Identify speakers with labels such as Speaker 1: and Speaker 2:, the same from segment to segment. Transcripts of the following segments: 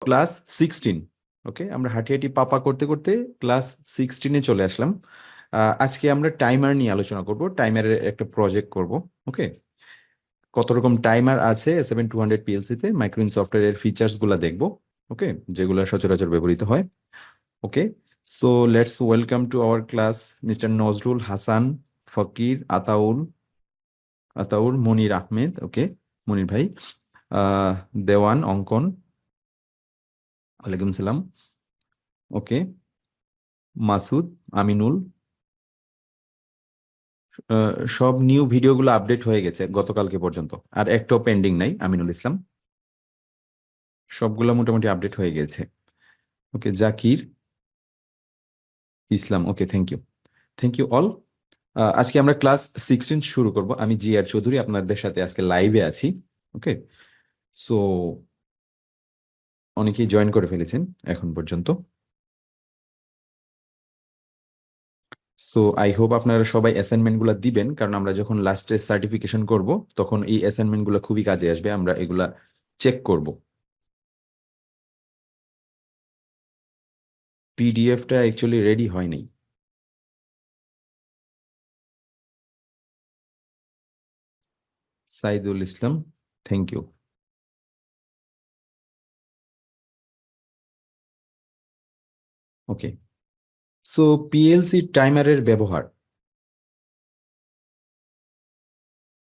Speaker 1: Class 16। ওকে, আমরা হাঁটি হাঁটি পাপা করতে করতে ক্লাস 16-এ চলে আসলাম। আজকে আমরা টাইমার নিয়ে আলোচনা করব, টাইমারের একটা প্রজেক্ট করব। ওকে, কত রকম টাইমার আছে S7200 PLC-তে, মাইক্রোইন সফটওয়্যারের ফিচার্স গুলা দেখবো। ওকে, যেগুলো সচরাচর ব্যবহৃত হয়। Okay, so let's welcome to our class mister Nazrul Hasan, Fakir, Ataur, Monir Ahmed. Okay, Monir ভাই, আহ দেওয়ান, অঙ্কন, ওয়ালাইকুম সালাম। ওকে, মাসুদ, আমিনুল। সব নিউ ভিডিওগুলো আপডেট হয়ে গেছে গতকালকে পর্যন্ত, আর একটাও পেন্ডিং নাই। আমিনুল ইসলাম, সবগুলো মোটামুটি আপডেট হয়ে গেছে। ওকে, জাকির ইসলাম। ওকে, থ্যাংক ইউ অল। আজকে আমরা ক্লাস 16 শুরু করব। আমি জি আর চৌধুরী আপনাদের সাথে আজকে লাইভে আছি। ওকে, সো অনেকেই জয়েন করে ফেলেছেন এখন পর্যন্ত। সো আই হোপ আপনারা সবাই অ্যাসাইনমেন্ট গুলা দিবেন, কারণ আমরা যখন লাস্টে সার্টিফিকেশন করব তখন এই অ্যাসাইনমেন্ট গুলা খুবই কাজে আসবে। আমরা এগুলা চেক করব। পিডিএফটা অ্যাকচুয়ালি রেডি হয় নাই। Saidul Islam, thank you. Okay, so PLC টাইমারের ব্যবহার।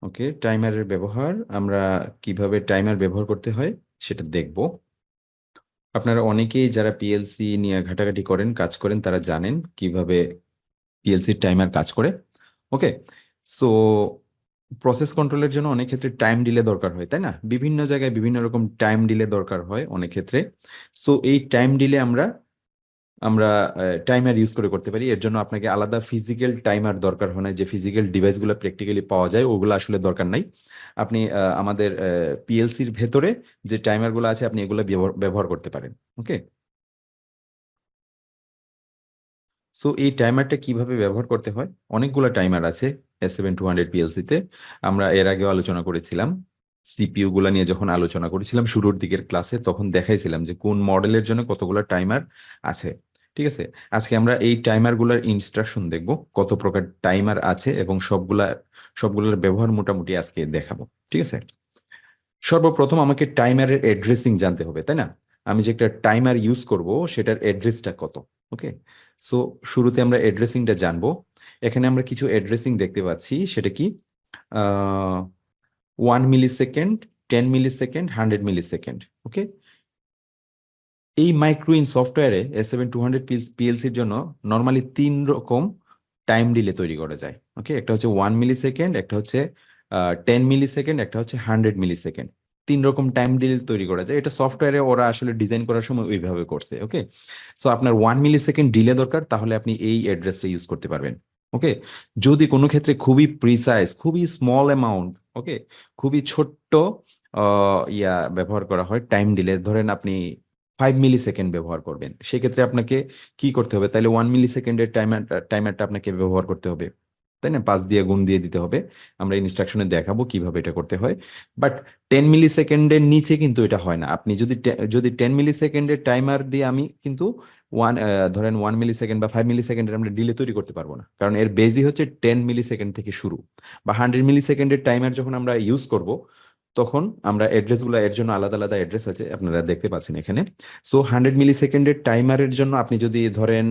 Speaker 1: ওকে, টাইমারের ব্যবহার, আমরা কিভাবে টাইমার ব্যবহার করতে হয় সেটা দেখব। আপনারা অনেকেই যারা পিএলসি নিয়ে ঘাটাঘাটি করেন, কাজ করেন, তারা জানেন কিভাবে পিএলসি টাইমার কাজ করে। ওকে, সো প্রসেস কন্ট্রোলের জন্য অনেক ক্ষেত্রে টাইম ডিলে দরকার হয়, তাই না? বিভিন্ন জায়গায় বিভিন্ন রকম টাইম ডিলে দরকার হয় অনেক ক্ষেত্রে। সো এই টাইম ডিলে আমরা আমরা টাইমার ইউজ করে করতে পারি। এর জন্য আপনাকে আলাদা ফিজিক্যাল টাইমার দরকার হয় না, যে ফিজিক্যাল ডিভাইসগুলো প্র্যাকটিক্যালি পাওয়া যায় ওগুলো আসলে দরকার নাই। আপনি আমাদের পিএলসির ভেতরে যে টাইমারগুলো আছে আপনি এগুলো ব্যবহার করতে পারেন। ওকে, সো এই টাইমারটা কিভাবে ব্যবহার করতে হয়? অনেকগুলো টাইমার আছে S7200 PLC-তে। আমরা এর আগেও আলোচনা করেছিলাম, সিপিইউ গুলা নিয়ে যখন আলোচনা করেছিলাম শুরুর দিকের ক্লাসে, তখন দেখাইছিলাম যে কোন মডেলের জন্য কতগুলো টাইমার আছে। ঠিক আছে, আজকে আমরা এই টাইমার গুলার ইনস্ট্রাকশন দেখব, কত প্রকার টাইমার আছে এবং সবগুলোর ব্যবহার মোটামুটি আজকে দেখাবো। ঠিক আছে, সর্বপ্রথম আমাকে টাইমারের অ্যাড্রেসিং জানতে হবে, তাই না? আমি যে একটা টাইমার ইউজ করব সেটার অ্যাড্রেসটা কত। ওকে, সো শুরুতে আমরা অ্যাড্রেসিংটা জানবো। এখানে আমরা কিছু অ্যাড্রেসিং দেখতে পাচ্ছি, সেটা কি? 1 মিলি সেকেন্ড, 10 মিলি সেকেন্ড, 100 মিলি সেকেন্ড। ওকে, এই মাইক্রোইন সফটওয়্যারে S7200 পিএলসির জন্য নর্মালি 3 রকম টাইম ডিলে তৈরি করা যায়। ওকে, একটা হচ্ছে 1 মিলি সেকেন্ড, একটা হচ্ছে 10 মিলি সেকেন্ড, একটা হচ্ছে 100 মিলি সেকেন্ড। 3 রকম টাইম ডিলে তৈরি করা যায়। এটা সফটওয়্যারে ওরা আসলে ডিজাইন করার সময় ওইভাবে করছে। ওকে, সো আপনার 1 মিলি সেকেন্ড ডিলে দরকার, তাহলে আপনি এই অ্যাড্রেসটা ইউজ করতে পারবেন। ওকে, যদি কোনো ক্ষেত্রে খুবই প্রিসাইজ, খুবই স্মল অ্যামাউন্ট, ওকে, খুবই ছোট্ট ব্যবহার করা হয় টাইম ডিলে, ধরেন আপনি 5 মিলি সেকেন্ড ব্যবহার করবেন, সেক্ষেত্রে আপনাকে কি করতে হবে? তাহলে 1 মিলি সেকেন্ডের টাইমারটা আপনাকে ব্যবহার করতে হবে, তাই না? 5 দিয়ে গুণ দিয়ে দিতে হবে। আমরা ইনস্ট্রাকশনে দেখাবো কিভাবে এটা করতে হয়। বাট 10 মিলি সেকেন্ডের নিচে কিন্তু এটা হয় না। আপনি যদি 10 মিলি সেকেন্ডের টাইমার দিয়ে আমি কিন্তু ধরেন 1 মিলি সেকেন্ড বা 5 মিলি সেকেন্ডের আমরা ডিলে তৈরি করতে পারবো না, কারণ এর বেজই হচ্ছে 10 মিলি সেকেন্ড থেকে শুরু। বা 100 মিলি সেকেন্ডের টাইমার যখন আমরা ইউজ করব, তখন আমরা অ্যাড্রেস গুলো, এর জন্য আলাদা আলাদা অ্যাড্রেস আছে, আপনারা দেখতে পাচ্ছেন এখানে। সো 100 মিলি সেকেন্ডের টাইমারের জন্য আপনি যদি ধরেন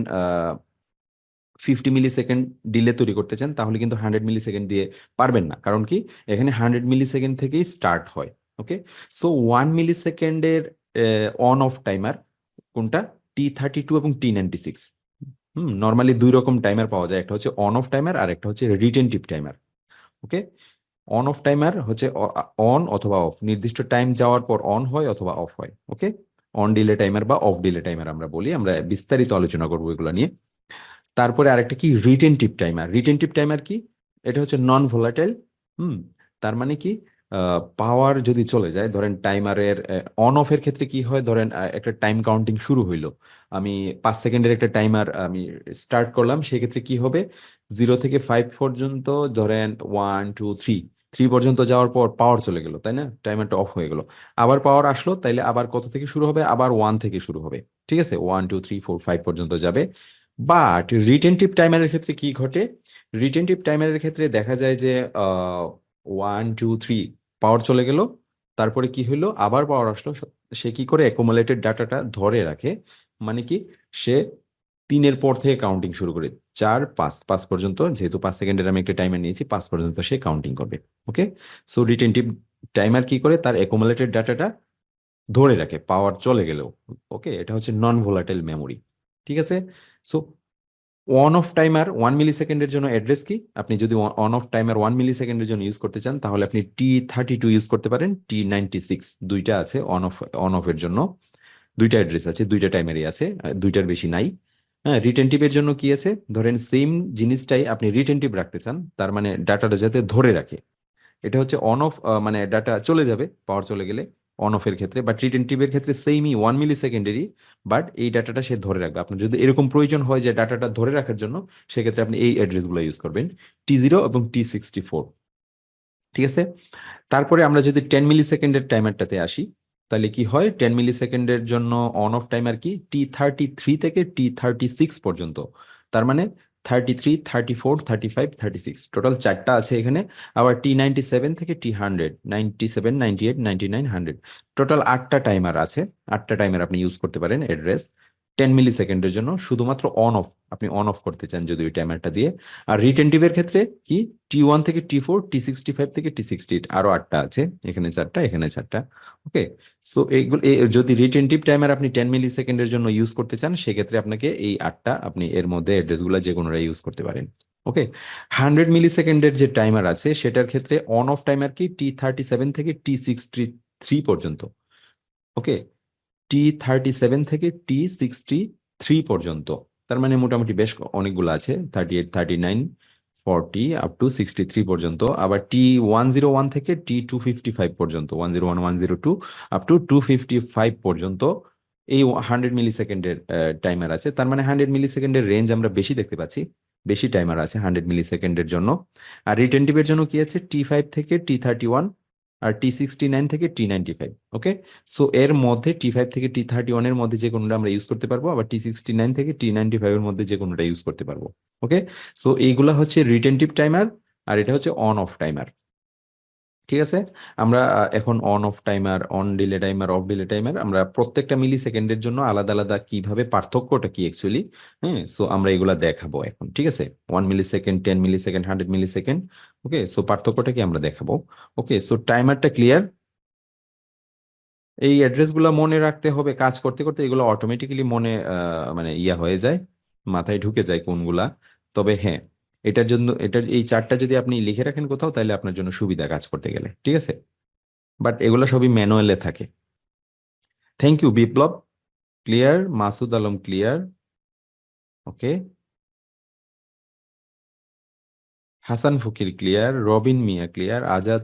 Speaker 1: 50 মিলি সেকেন্ড ডিলে তৈরি করতে চান, তাহলে কিন্তু 100 মিলি সেকেন্ড দিয়ে পারবেন না। কারণ কি, এখানে 100 মিলি সেকেন্ড থেকেই স্টার্ট হয়। ওকে, সো 1 মিলি সেকেন্ডের অন অফ টাইমার কোনটা? T32 এবং T96। নর্মালি 2 রকম টাইমার পাওয়া যায়, একটা হচ্ছে অন অফ টাইমার আর একটা হচ্ছে retentive timer. Okay, on off timer হচ্ছে অন অথবা অফ, নির্দিষ্ট টাইম যাওয়ার পর অন হয় অথবা অফ হয়। ওকে, অন ডিলে টাইমার বা অফ ডিলে টাইমার আমরা বলি। আমরা বিস্তারিত আলোচনা করবো এগুলো নিয়ে। তারপরে আরেকটা কি? রিটেনটিভ টাইমার। রিটেনটিভ টাইমার কি? এটা হচ্ছে নন ভোলাটাইল। হুম, তার মানে কি, পাওয়ার যদি চলে যায়, ধরেন টাইমারের অন অফ এর ক্ষেত্রে কি হয়, ধরেন একটা টাইম কাউন্টিং শুরু হইলো, আমি 5 সেকেন্ডের একটা টাইমার আমি স্টার্ট করলাম, সেক্ষেত্রে কি হবে? 0 থেকে 5 পর্যন্ত, ধরেন 1 2 3, 3 পর্যন্ত যাওয়ার পর পাওয়ার চলে গেল, তাই না? টাইমারটা অফ হয়ে গেল। আবার পাওয়ার আসলো, তাইলে আবার কত থেকে শুরু হবে? আবার 1 থেকে শুরু হবে। ঠিক আছে, 1 2 3 4 5 পর্যন্ত যাবে। বাট রিটেনটিভ টাইমারের ক্ষেত্রে কি ঘটে? রিটেনটিভ টাইমারের ক্ষেত্রে দেখা যায় যে 1 2 3 পাওয়ার চলে গেল, তারপরে কি হলো, আবার পাওয়ার আসলো। সে কি করে অ্যাকুমুলেটেড ডাটাটা ধরে রাখে, মানে কি, সে 3-এর পর থেকে কাউন্টিং শুরু করে 4 5 5 পর্যন্ত, যেহেতু 5 সেকেন্ডের আমি একটা টাইমার নিয়েছি, 5 পর্যন্ত সে কাউন্টিং করবে। ওকে, সো রিটেনটিভ টাইমার কি করে, তার অ্যাকুমুলেটেড ডাটাটা ধরে রাখে পাওয়ার চলে গেলেও। ওকে, এটা হচ্ছে নন ভোলাটাইল মেমোরি। ঠিক আছে, সো অন অফ টাইমার 1 মিলি সেকেন্ডের জন্য অ্যাড্রেস কি? আপনি যদি অন অফ টাইমার 1 মিলি সেকেন্ডের জন্য ইউজ করতে চান, তাহলে আপনি T32 ইউজ করতে পারেন, T96, দুইটা আছে অন অফ এর জন্য। দুইটা অ্যাড্রেস আছে, দুইটা টাইমারই আছে, দুইটার বেশি নাই। হ্যাঁ, রিটেনটিভের জন্য কি আছে, ধরেন সেম জিনিসটাই আপনি রিটেনটিভ রাখতে চান, তার মানে ডাটাটা যাতে ধরে রাখে। এটা হচ্ছে অন অফ, মানে ডাটা চলে যাবে পাওয়ার চলে গেলে, অন অফ এর ক্ষেত্রে। বাট রিটেনটিভের ক্ষেত্রে সেমই 1 মিলি সেকেন্ডেরই, বাট এই ডাটাটা সে ধরে রাখবে। আপনার যদি এরকম প্রয়োজন হয় যে ডাটাটা ধরে রাখার জন্য, সেক্ষেত্রে আপনি এই অ্যাড্রেসগুলো ইউজ করবেন, T0 এবং T64। ঠিক আছে, তারপরে আমরা যদি 10 মিলি সেকেন্ডের টাইমারটাতে আসি, তাহলে কি হয়? 10 মিলি সেকেন্ডের জন্য অন অফ টাইমার কি, T33 থেকে T36 পর্যন্ত। তার মানে 33 34 35 36, টোটাল 4টা আছে এখানে। আবার T97 থেকে T100, 97 98 99 100, টোটাল 8টা টাইমার আছে। 8টা টাইমার আপনি ইউজ করতে পারেন অ্যাড্রেস 10 মিলি সেকেন্ডের জন্য, শুধুমাত্র অন অফ, আপনি অন অফ করতে চান যদি ওই টাইমারটা দিয়ে। আর রিটেনটিভের ক্ষেত্রে কি, T1 থেকে T4, T65 থেকে T68, আরো 8টা আছে, এখানে 4টা, এখানে 4টা। ওকে, সো এইগুলো যদি রিটেনটিভ টাইমার আপনি 10 মিলি সেকেন্ডের জন্য ইউজ করতে চান, সেক্ষেত্রে আপনাকে এই 8টা, আপনি এর মধ্যে অ্যাড্রেসগুলো যে কোনোটা ইউজ করতে পারেন। ওকে, 100 মিলি সেকেন্ডের যে টাইমার আছে, সেটার ক্ষেত্রে অন অফ টাইমার কি, T37 থেকে T63 পর্যন্ত। ওকে, T37 থেকে T63 পর্যন্ত। তার মানে মোটামুটি বেশ অনেকগুলো আছে, 38 39 40 আপ টু 63 পর্যন্ত। আবার T101 থেকে T255 পর্যন্ত, 101 102 আপ টু 255 পর্যন্ত। এই 100 মিলি সেকেন্ডের টাইমার আছে। তার মানে 100 মিলি সেকেন্ডের রেঞ্জ আমরা বেশি দেখতে পাচ্ছি, বেশি টাইমার আছে 100 মিলি সেকেন্ডের জন্য। আর রিটেনটিভের জন্য কি আছে, T5 থেকে T31 আর T69 থেকে T95। ওকে, সো এর মধ্যে T5 থেকে T31 এর মধ্যে যে কোনোটা আমরা ইউজ করতে পারবো, আবার T69 থেকে T95 এর মধ্যে যে কোনোটা ইউজ করতে পারবো। ওকে, সো এইগুলা হচ্ছে রিটেনটিভ টাইমার, আর এটা হচ্ছে অন অফ টাইমার। ঠিক আছে, আমরা এখন on off timer, on delay timer, of delay timer, আমরা প্রত্যেকটা মিলি সেকেন্ডের জন্য আলাদা আলাদা কিভাবে, পার্থক্যটা কি অ্যাকচুয়ালি, হ্যাঁ, সো আমরা এগুলা দেখাবো এখন। ঠিক আছে, 1 মিলি সেকেন্ড, 10 মিলি সেকেন্ড, 100 মিলি সেকেন্ড। ওকে, সো পার্থক্যটা কি আমরা দেখাবো। ওকে, সো টাইমারটা ক্লিয়ার। এই অ্যাড্রেস গুলা মনে রাখতে হবে, কাজ করতে করতে এগুলো অটোমেটিক্যালি মনে মানে ইয়া হয়ে যায়, মাথায় ঢুকে যায় কোনগুলা। তবে হ্যাঁ, এটার জন্য, এই চারটা যদি আপনি লিখে রাখেন কোথাও, তাহলে আপনার জন্য সুবিধা কাজ করতে গেলে। ঠিক আছে, বাট এগুলো সবই ম্যানুয়ালে থাকে। Thank you Biplab, clear. Masud Alam clear. Okay, Hasan Fakir clear, Robin Mia clear, Azad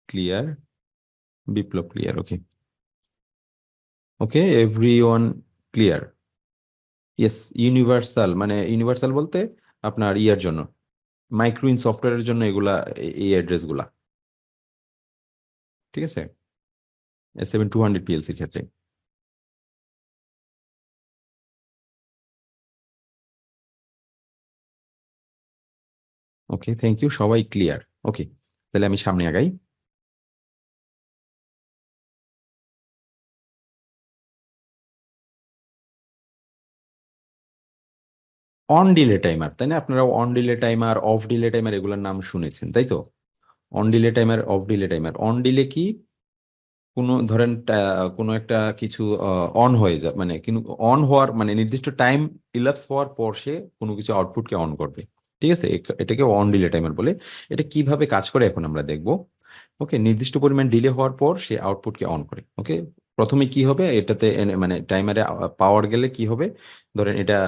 Speaker 1: clear, Biplab clear. Okay, okay, everyone clear. Yes, universal, মানে ইউনিভার্সাল বলতে আপনার ইয়ার জন্য, মাইক্রোইন সফটওয়্যারের জন্য এগুলা, এই অ্যাড্রেস গুলা। ঠিক আছে, S7200 PLC-র ক্ষেত্রে। ওকে, থ্যাংক ইউ, সবাই ক্লিয়ার। ওকে, তাহলে আমি সামনে আগাই। অন ডিলে টাইমার, তাই না? আপনারা on delay timer, of delay timer এগুলোর নাম শুনেছেন, তাই তো? On delay timer, of delay timer. On delay কি, কোনো ধরেন কোনো একটা কিছু অন হয়ে যায়, মানে কিন্তু অন হওয়ার মানে নির্দিষ্ট টাইম ইলাপস হওয়ার পর সে কোনো কিছু আউটপুটকে অন করবে। ঠিক আছে, এটাকে অন ডিলে টাইমার বলে। এটা কিভাবে কাজ করে এখন আমরা দেখব। ওকে, নির্দিষ্ট পরিমাণ ডিলে হওয়ার পর সে আউটপুটকে অন করে। ওকে, প্রথমে কি হবে এটাতে, মানে টাইমারে পাওয়ার গেলে কি হবে, ধরেন এটা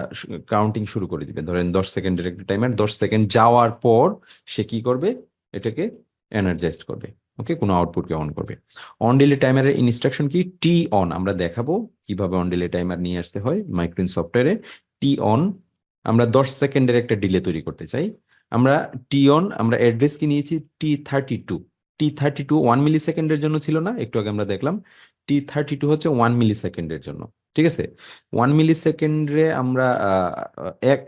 Speaker 1: কাউন্টিং শুরু করে দিবে। ধরেন 10 সেকেন্ডের একটা টাইমার, 10 সেকেন্ড যাওয়ার পর সে কি করবে, এটাকে এনার্জাইজড করবে। ওকে, কোনো আউটপুটকে অন করবে। অন ডিলে টাইমারের ইনস্ট্রাকশন কি, টি অন। আমরা দেখাবো কিভাবে অন ডিলে টাইমার নিয়ে আসতে হয় মাইক্রোইন সফটওয়্যারে। টি অন, আমরা 10 সেকেন্ডের একটা ডিলে তৈরি করতে চাই। আমরা টি অন, আমরা অ্যাড্রেস কি নিয়েছি T32। T32 1 মিলি সেকেন্ডের জন্য ছিল না, একটু আগে আমরা দেখলাম। T32 হচ্ছে 1 মিলি সেকেন্ডের জন্য। ঠিক আছে, 1 মিলি সেকেন্ডে আমরা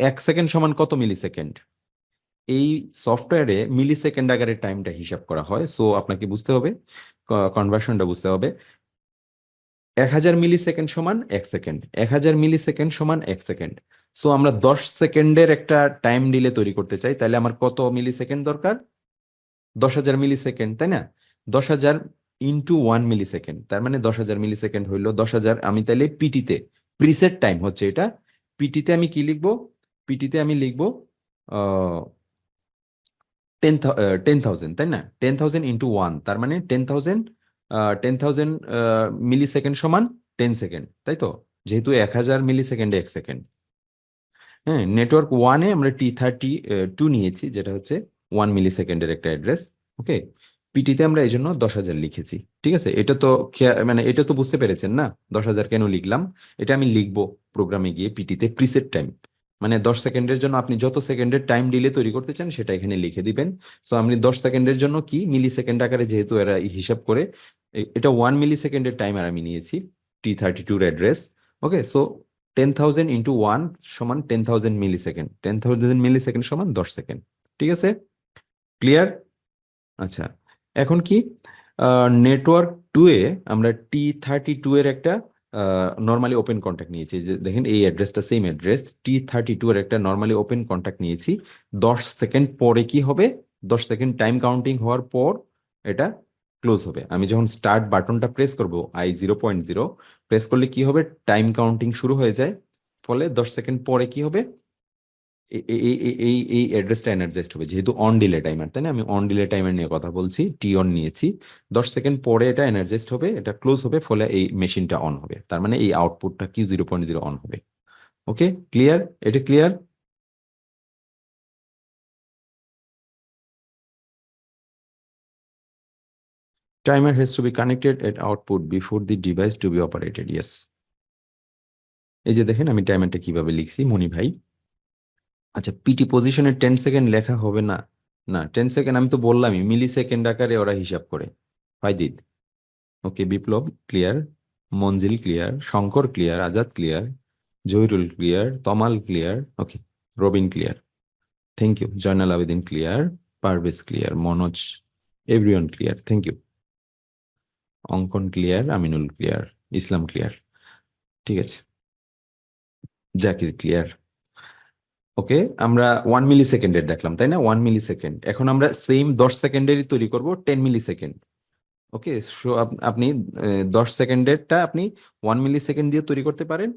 Speaker 1: 1 সেকেন্ড সমান কত মিলিসেকেন্ড? এই সফটওয়্যারে মিলিসেকেন্ড আকারে টাইমটা হিসাব করা হয়, সো আপনাকে বুঝতে হবে, কনভার্সনটা বুঝতে হবে। 1000 মিলিসেকেন্ড সমান 1 সেকেন্ড, 1000 মিলিসেকেন্ড সমান 1 সেকেন্ড। সো আমরা 10 সেকেন্ডের একটা টাইম ডিলে তৈরি করতে চাই, তাহলে আমার কত মিলিসেকেন্ড দরকার? 10,000 মিলিসেকেন্ড, তাই না? 10,000 ইন্টু 1 মিলিসেকেন্ড, তার মানে 10,000 মিলিসেকেন্ড হইলো 10,000। আমি তাহলে পিটিতে, প্রিসেট টাইম হচ্ছে এটা, পিটিতে আমি কি লিখবো? পিটিতে আমি লিখবো 10,000, তাই না? 10,000 ইন্টু 1, তার মানে 10,000। 10,000 মিলিসেকেন্ড সমান 10 সেকেন্ড, তাই তো? যেহেতু 1000 মিলিসেকেন্ডে 1 সেকেন্ড। হ্যাঁ, নেটওয়ার্ক ওয়ানে আমরা T32 নিয়েছি, যেটা হচ্ছে 1 মিলিসেকেন্ডের একটা অ্যাড্রেস। ওকে, পিটিতে আমরা এই জন্য 10,000 লিখেছি। ঠিক আছে, এটা তো মানে এটা তো বুঝতে পেরেছেন না 10,000 কেন লিখলাম? এটা আমি লিখবো প্রোগ্রামে গিয়ে পিটিতে প্রিসেট টাইম, মানে 10 সেকেন্ডের জন্য আপনি যত সেকেন্ডের টাইম ডিলে তৈরি করতে চান সেটা এখানে লিখে দিবেন। সো আমি 10 সেকেন্ডের জন্য কি মিলিসেকেন্ড আকারে যেহেতু এরা হিসাব করে, এটা 1 মিলিসেকেন্ডের টাইমার আমি নিয়েছি T32 অ্যাড্রেস। ওকে, সো 10,000 ইন্টু 1 সমান 10,000 মিলিসেকেন্ড, 10,000 মিলিসেকেন্ড সমান 10 সেকেন্ড। ঠিক আছে, ক্লিয়ার? আচ্ছা, এখন কি নেটওয়ার্ক 2 এ আমরা T32 এর একটা নর্মালি ওপেন কন্ট্যাক্ট নিয়েছি, যে দেখেন এই অ্যাড্রেসটা সেম অ্যাড্রেস, T32 এর একটা নর্মালি ওপেন কন্ট্যাক্ট নিয়েছি। 10 সেকেন্ড পরে কি হবে? 10 সেকেন্ড টাইম কাউন্টিং হওয়ার পর এটা ক্লোজ হবে। আমি যখন স্টার্ট বাটনটা প্রেস করব I 0.0 প্রেস করলে কি হবে? টাইম কাউন্টিং শুরু হয়ে যায়, ফলে 10 সেকেন্ড পরে কি হবে? এই অ্যাড্রেসটা এনার্জাইজড হবে, যেহেতু অন ডিলে টাইমার, তাই না? আমি অন ডিলে টাইমার নিয়ে কথা বলছি, টি অন নিয়েছি। 10 সেকেন্ড পরে এটা এনার্জাইজড হবে, এটা ক্লোজ হবে, ফলে এই মেশিনটা অন হবে, তার মানে এই আউটপুটটা Q 0.0 অন হবে। Okay, clear? এটা clear? Timer has to be connected at output before the device to be operated. Yes. এই যে দেখেন আমি টাইমারটা কিভাবে লিখছি মনি ভাই। আচ্ছা, পিটি পজিশনে 10 সেকেন্ড লেখা হবে না? না, 10 সেকেন্ড আমি তো বললামই মিলি সেকেন্ড আকারে ওরা হিসাব করে। ফাইদিদ okay, Biplob clear, Manzil clear, Shankar clear, Azad clear, Zahirul clear, Tamal clear, okay, Robin clear, thank you, Zainal Abedin clear, Parvez clear, Manoj, everyone clear, thank you, Ankan clear, Aminul clear, Islam clear. ঠিক আছে, জাকির ক্লিয়ার। ওকে, আমরা 1 মিলিসেকেন্ডের দেখলাম, তাই না? 1 মিলিসেকেন্ড, এখন আমরা সেম 10 সেকেন্ডেরই তৈরি করব 10 মিলিসেকেন্ড। ওকে, সো আপনি 10 সেকেন্ডেরটা আপনি 1 মিলিসেকেন্ড দিয়ে তৈরি করতে পারেন,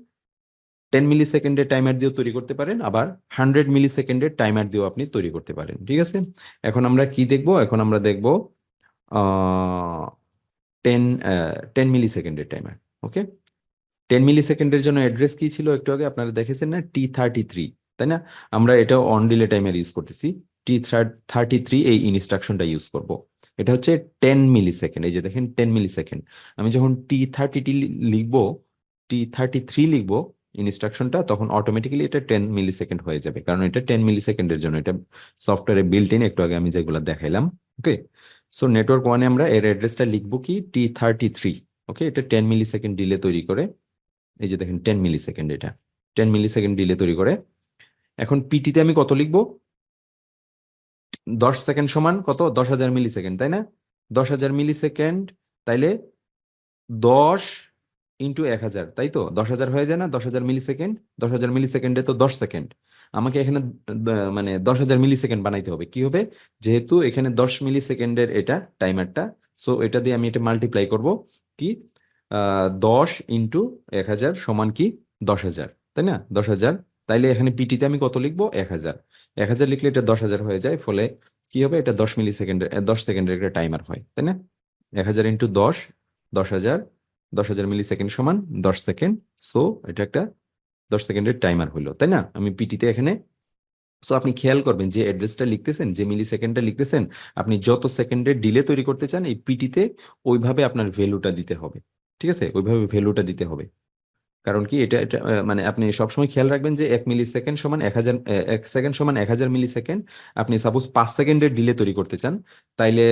Speaker 1: 10 মিলিসেকেন্ডের টাইমার দিয়েও তৈরি করতে পারেন, আবার 100 মিলিসেকেন্ডের টাইমার দিয়েও আপনি তৈরি করতে পারেন। ঠিক আছে, এখন আমরা কি দেখবো? এখন আমরা দেখবো 10 10 মিলিসেকেন্ডের টাইমার। ওকে, 10 মিলিসেকেন্ডের জন্য অ্যাড্রেস কি ছিল একটু আগে আপনারা দেখেছেন না? T33, তাই না? আমরা এটাও অন ডিলে টাইমার ইউজ করতেছি, T33 এই ইনস্ট্রাকশনটা ইউজ করব। এটা হচ্ছে 10 মিলিসেকেন্ড, এই যে দেখেন 10 মিলিসেকেন্ড। আমি যখন T30 লিখবো, T33 লিখবো ইনস্ট্রাকশনটা, তখন অটোমেটিক্যালি এটা 10 মিলিসেকেন্ড হয়ে যাবে, কারণ এটা 10 মিলিসেকেন্ডের জন্য, এটা সফটওয়্যারে বিল্ট ইন, একটু আগে আমি যেগুলো দেখাইলাম। ওকে, সো নেটওয়ার্ক ওয়ানে আমরা এর অ্যাড্রেসটা লিখবো কি? T33। ওকে, এটা 10 মিলিসেকেন্ড ডিলে তৈরি করে, এই যে দেখেন 10 মিলিসেকেন্ড, এটা 10 মিলিসেকেন্ড ডিলে তৈরি করে। এখন পিটিতে আমি কত লিখবো? 10 সেকেন্ড সমান কত? 10,000 মিলিসেকেন্ড, তাই না? 10,000 মিলিসেকেন্ড, তাইলে 10 ইন্টু 1,000, তাই তো? 10,000 হয়ে যায় না? 10,000 মিলিসেকেন্ড, 10,000 মিলিসেকেন্ডে তো 10 সেকেন্ড। আমাকে এখানে মানে 10,000 মিলিসেকেন্ড বানাইতে হবে, কি হবে? যেহেতু এখানে 10 মিলিসেকেন্ডের এটা টাইমারটা, সো এটা দিয়ে আমি এটা মাল্টিপ্লাই করব, কি 10 ইন্টু 1,000 সমান কি 10,000, তাই না? 10,000, তাইলে এখানে পিটিতে আমি কত লিখবো? 1,000। 1,000 লিখলে এটা 10,000 হয়ে যায়, ফলে কি হবে? এটা 10 মিলিসেকেন্ডের 10 সেকেন্ডের একটা টাইমার হয়, তাই না? 1,000 ইন্টু 10, 10,000, 10,000 মিলিসেকেন্ড সমান 10 সেকেন্ড। সো এটা একটা 10 সেকেন্ডের টাইমার হলো, তাই না? আমি পিটিতে এখানে, সো আপনি খেয়াল করবেন যে অ্যাড্রেসটা লিখতেছেন, যে মিলিসেকেন্ডটা লিখতেছেন, আপনি যত সেকেন্ডের ডিলে তৈরি করতে চান এই পিটিতে ওইভাবে আপনার ভ্যালুটা দিতে হবে। ঠিক আছে, ওইভাবে ভ্যালুটা দিতে হবে। কারণ কি এটা এটা মানে আপনি সবসময় খেয়াল রাখবেন যে 1 মিলি সেকেন্ড সমান 1000, 1 সেকেন্ড সমান 1000 মিলি সেকেন্ড। আপনি সাপোজ 5 সেকেন্ডের ডিলে তৈরি করতে চান, তাইলে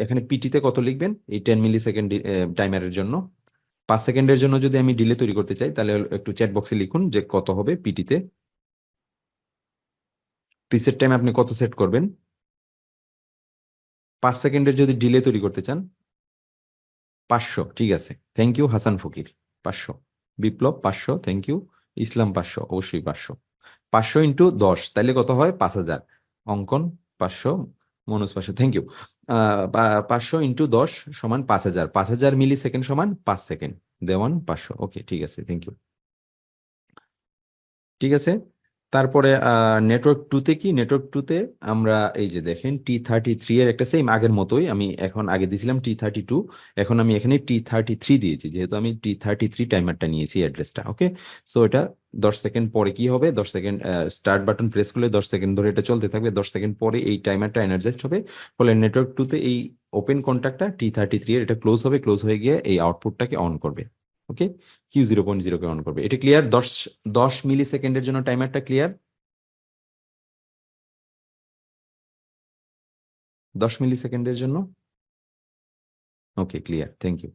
Speaker 1: এখানে পিটিতে কত লিখবেন এই 10 মিলি সেকেন্ড টাইমারের জন্য? 5 সেকেন্ডের জন্য যদি আমি ডিলে তৈরি করতে চাই, তাহলে একটু চ্যাট বক্সে লিখুন যে কত হবে পিটিতে। প্রিসেট টাইম আপনি কত সেট করবেন? 5 সেকেন্ডের যদি ডিলে তৈরি করতে চান 500। ঠিক আছে, thank you Hasan Fakir. 500। Biplob 500, thank you. Islam 500, অবশ্যই 500। 500 × 10 তাইলে কত হয়? 5000। অঙ্কন 500, মনোজ 500, থ্যাংক ইউ। 500 × 10 সমান 5000। 5000 মিলি সেকেন্ড সমান 5 সেকেন্ড। দেওয়ান 500, ওকে ঠিক আছে, থ্যাংক ইউ। ঠিক আছে, তারপরে নেটওয়ার্ক টুতে কি? নেটওয়ার্ক টুতে আমরা এই যে দেখেন T33 এর একটা সেম আগের মতোই, আমি এখন আগে দিয়েছিলাম T32, এখন আমি এখানে T33 দিয়েছি, যেহেতু আমি T33 টাইমারটা নিয়েছি অ্যাড্রেসটা। ওকে, সো এটা 10 সেকেন্ড পরে কি হবে? 10 সেকেন্ড স্টার্ট বাটন প্রেস করলে 10 সেকেন্ড ধরে এটা চলতে থাকবে। 10 সেকেন্ড পরে এই টাইমারটা এনার্জাইজড হবে, ফলে নেটওয়ার্ক টুতে এই ওপেন কন্ট্যাক্টটা T33 এর এটা ক্লোজ হবে, ক্লোজ হয়ে গিয়ে এই আউটপুটটাকে অন করবে। ওকে, Q0.0 কে অন করবে। এটা ক্লিয়ার? 10 মিলি সেকেন্ডের জন্য টাইমারটা ক্লিয়ার? 10 মিলি সেকেন্ডের জন্য? Okay, clear, thank you.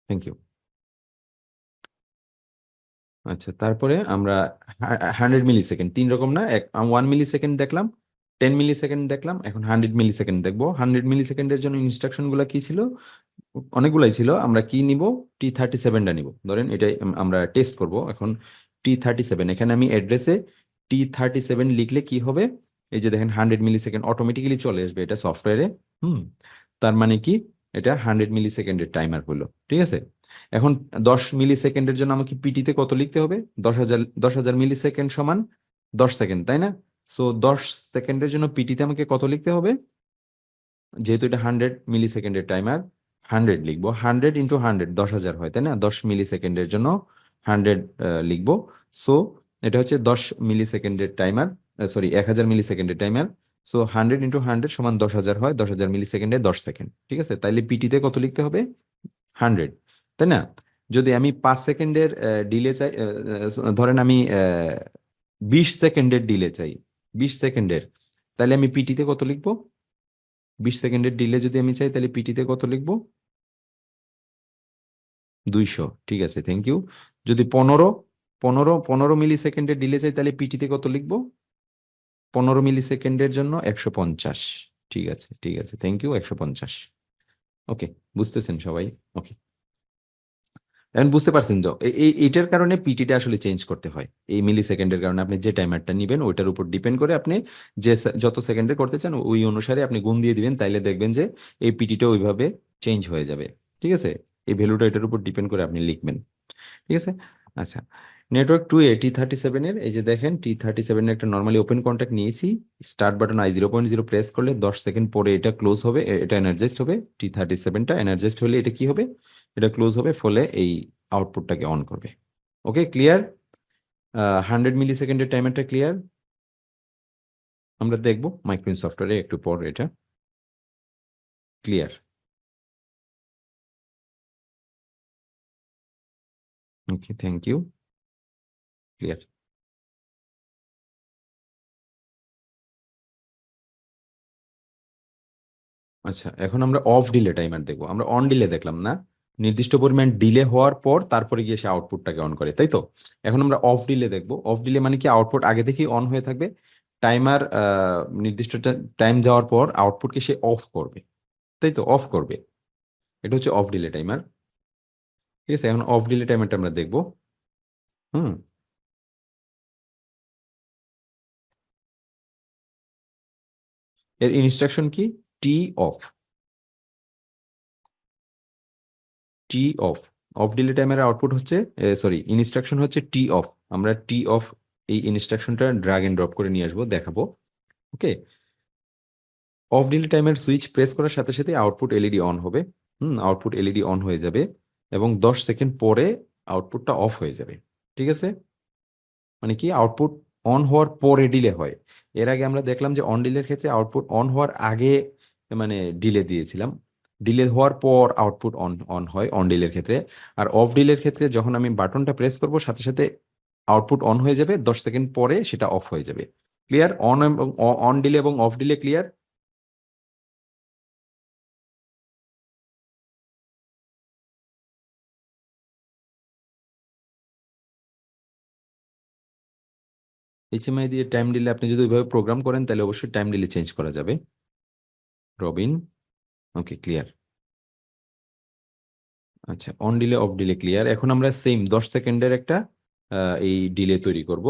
Speaker 1: Thank you. আচ্ছা, তারপরে আমরা 100 মিলি সেকেন্ড, 3 রকম না, 1 মিলি সেকেন্ড দেখলাম, 10 মিলি সেকেন্ড দেখলাম, এখন 100 মিলি সেকেন্ড দেখবো। 100 মিলি সেকেন্ডের জন্য ইনস্ট্রাকশন গুলা কি ছিল? অনেকগুলাই ছিল। আমরা কি নিব? T37টা নিব। ধরেন এটাই আমরা টেস্ট করব এখন। T37, এখানে আমি অ্যাড্রেসে T37 লিখলে কি হবে? এই যে দেখেন 100 মিলি সেকেন্ড অটোমেটিক্যালি চলে আসবে এটা সফটওয়্যারে। হুম, তার মানে কি? এটা 100 মিলি সেকেন্ডের টাইমার হলো। ঠিক আছে, এখন 10 মিলি সেকেন্ডের জন্য আমাকে পিটিতে কত লিখতে হবে? 10,000 মিলি সেকেন্ড সমান 10 সেকেন্ড, তাই না? সো 10 সেকেন্ডের জন্য পিটিতে আমাকে কত লিখতে হবে? যেহেতু এটা 100 মিলি সেকেন্ডের টাইমার, 100 লিখবো। 100 × 100 10,000 হয়, তাই না? 10 মিলি সেকেন্ডের জন্য 100 লিখবো। সো এটা হচ্ছে 10 মিলি সেকেন্ডের টাইমার, সরি 1000 মিলি সেকেন্ডের টাইমার। সো 100 × 100 সমান 10,000 হয়, 10,000 মিলি সেকেন্ডে 10 সেকেন্ড। ঠিক আছে, তাইলে পিটিতে কত লিখতে হবে? 100, তাই না? যদি আমি 5 সেকেন্ডের ডিলে চাই, ধরেন আমি 20 সেকেন্ডের ডিলে চাই, 20 সেকেন্ডের, তাহলে আমি পিটিতে কত লিখবো? 20 সেকেন্ডের ডিলে যদি আমি চাই, তাহলে পিটিতে কত লিখবো? 200। ঠিক আছে, থ্যাংক ইউ। যদি 15 মিলি সেকেন্ডের ডিলে চাই, তাহলে পিটিতে কত লিখবো? 15 মিলি সেকেন্ডের জন্য 150। ঠিক আছে, ঠিক আছে, থ্যাংক ইউ, 150। ওকে, বুঝতেছেন সবাই? ওকে, এখন বুঝতে পারছেন তো এইটার কারণে পিটিটা আসলে চেঞ্জ করতে হয়। এই মিলি সেকেন্ডের কারণে আপনি যে টাইমারটা নিবেন ওইটার উপর ডিপেন্ড করে আপনি যে যত সেকেন্ডে করতে চান ওই অনুসারে আপনি গুণ দিয়ে দিবেন, তাইলে দেখবেন যে এই পিটিটা ওইভাবে চেঞ্জ হয়ে যাবে। ঠিক আছে, এই ভ্যালুটা এটার উপর ডিপেন্ড করে আপনি লিখবেন। ঠিক আছে, আচ্ছা। নেটওয়ার্ক টু এ T37 এর এই যে দেখেন T37 এর একটা নর্মালি ওপেন কন্ট্যাক্ট নিয়েছি। স্টার্ট বাটন I0.0 প্রেস করলে 10 সেকেন্ড পরে এটা ক্লোজ হবে, এটা এনার্জাইজড হবে। T37টা এনার্জাইজড হলে এটা কি হবে? এটা ক্লোজ হবে, ফলে এই আউটপুটটাকে অন করবে। ওকে, ক্লিয়ার? 100 মিলি সেকেন্ডের টাইমারটা ক্লিয়ার? আমরা দেখবো মাইক্রোইন সফটওয়্যারে একটু পর এটা। Clear? Okay, thank you. Clear? আচ্ছা, এখন আমরা অফ ডিলে টাইমার দেখবো। আমরা অন ডিলে দেখলাম না, নির্দিষ্ট পরিমাণ ডিলে হওয়ার পর তারপরে গিয়ে সে আউটপুটটাকে অন করে, তাই তো? এখন আমরা অফ ডিলে দেখবো। অফ ডিলে মানে কি? আউটপুট আগে থেকেই অন হয়ে থাকবে, টাইমার নির্দিষ্ট টাইম যাওয়ার পর আউটপুটকে সে অফ করবে, তাই তো? অফ করবে, এটা হচ্ছে অফ ডিলে টাইমার। ঠিক আছে, এখন অফ ডিলে টাইমারটা আমরা দেখবো। হুম, এর ইনস্ট্রাকশন কি? T off. T off, off delay টাইমারের আউটপুট হচ্ছে, সরি ইনস্ট্রাকশন হচ্ছে টি অফ। আমরা টি অফ এই ইনস্ট্রাকশনটা ড্র্যাগ এন্ড ড্রপ করে নিয়ে আসবো, দেখাবো। ওকে, অফ ডিলে টাইমের সুইচ প্রেস করার সাথে সাথে আউটপুট এলইডি অন হবে। আউটপুট এলইডি অন হয়ে যাবে এবং 10 সেকেন্ড পরে আউটপুটটা অফ হয়ে যাবে। ঠিক আছে, মানে কি? আউটপুট অন হওয়ার পরে ডিলে হয়। এর আগে আমরা দেখলাম যে অন ডিলের ক্ষেত্রে আউটপুট অন হওয়ার আগে মানে ডিলে দিয়েছিলাম, ডিলে হওয়ার পর আউটপুট অন অন হয় অন ডিলের ক্ষেত্রে। আর অফ ডিলের ক্ষেত্রে যখন আমি বাটনটা প্রেস করব সাথে সাথে আউটপুট অন হয়ে যাবে, 10 সেকেন্ড পরে সেটা অফ হয়ে যাবে। ক্লিয়ার? অন এবং অন ডিলে এবং অফ ডিলে ক্লিয়ার? এইচএমআই দিয়ে টাইম ডিলে আপনি যদি ওইভাবে প্রোগ্রাম করেন তাহলে অবশ্যই টাইম ডিলে চেঞ্জ করা যাবে। Robin, okay clear. আচ্ছা, on delay off delay clear. এখন আমরা সেম 10 সেকেন্ডের একটা এই ডিলে তৈরি করব।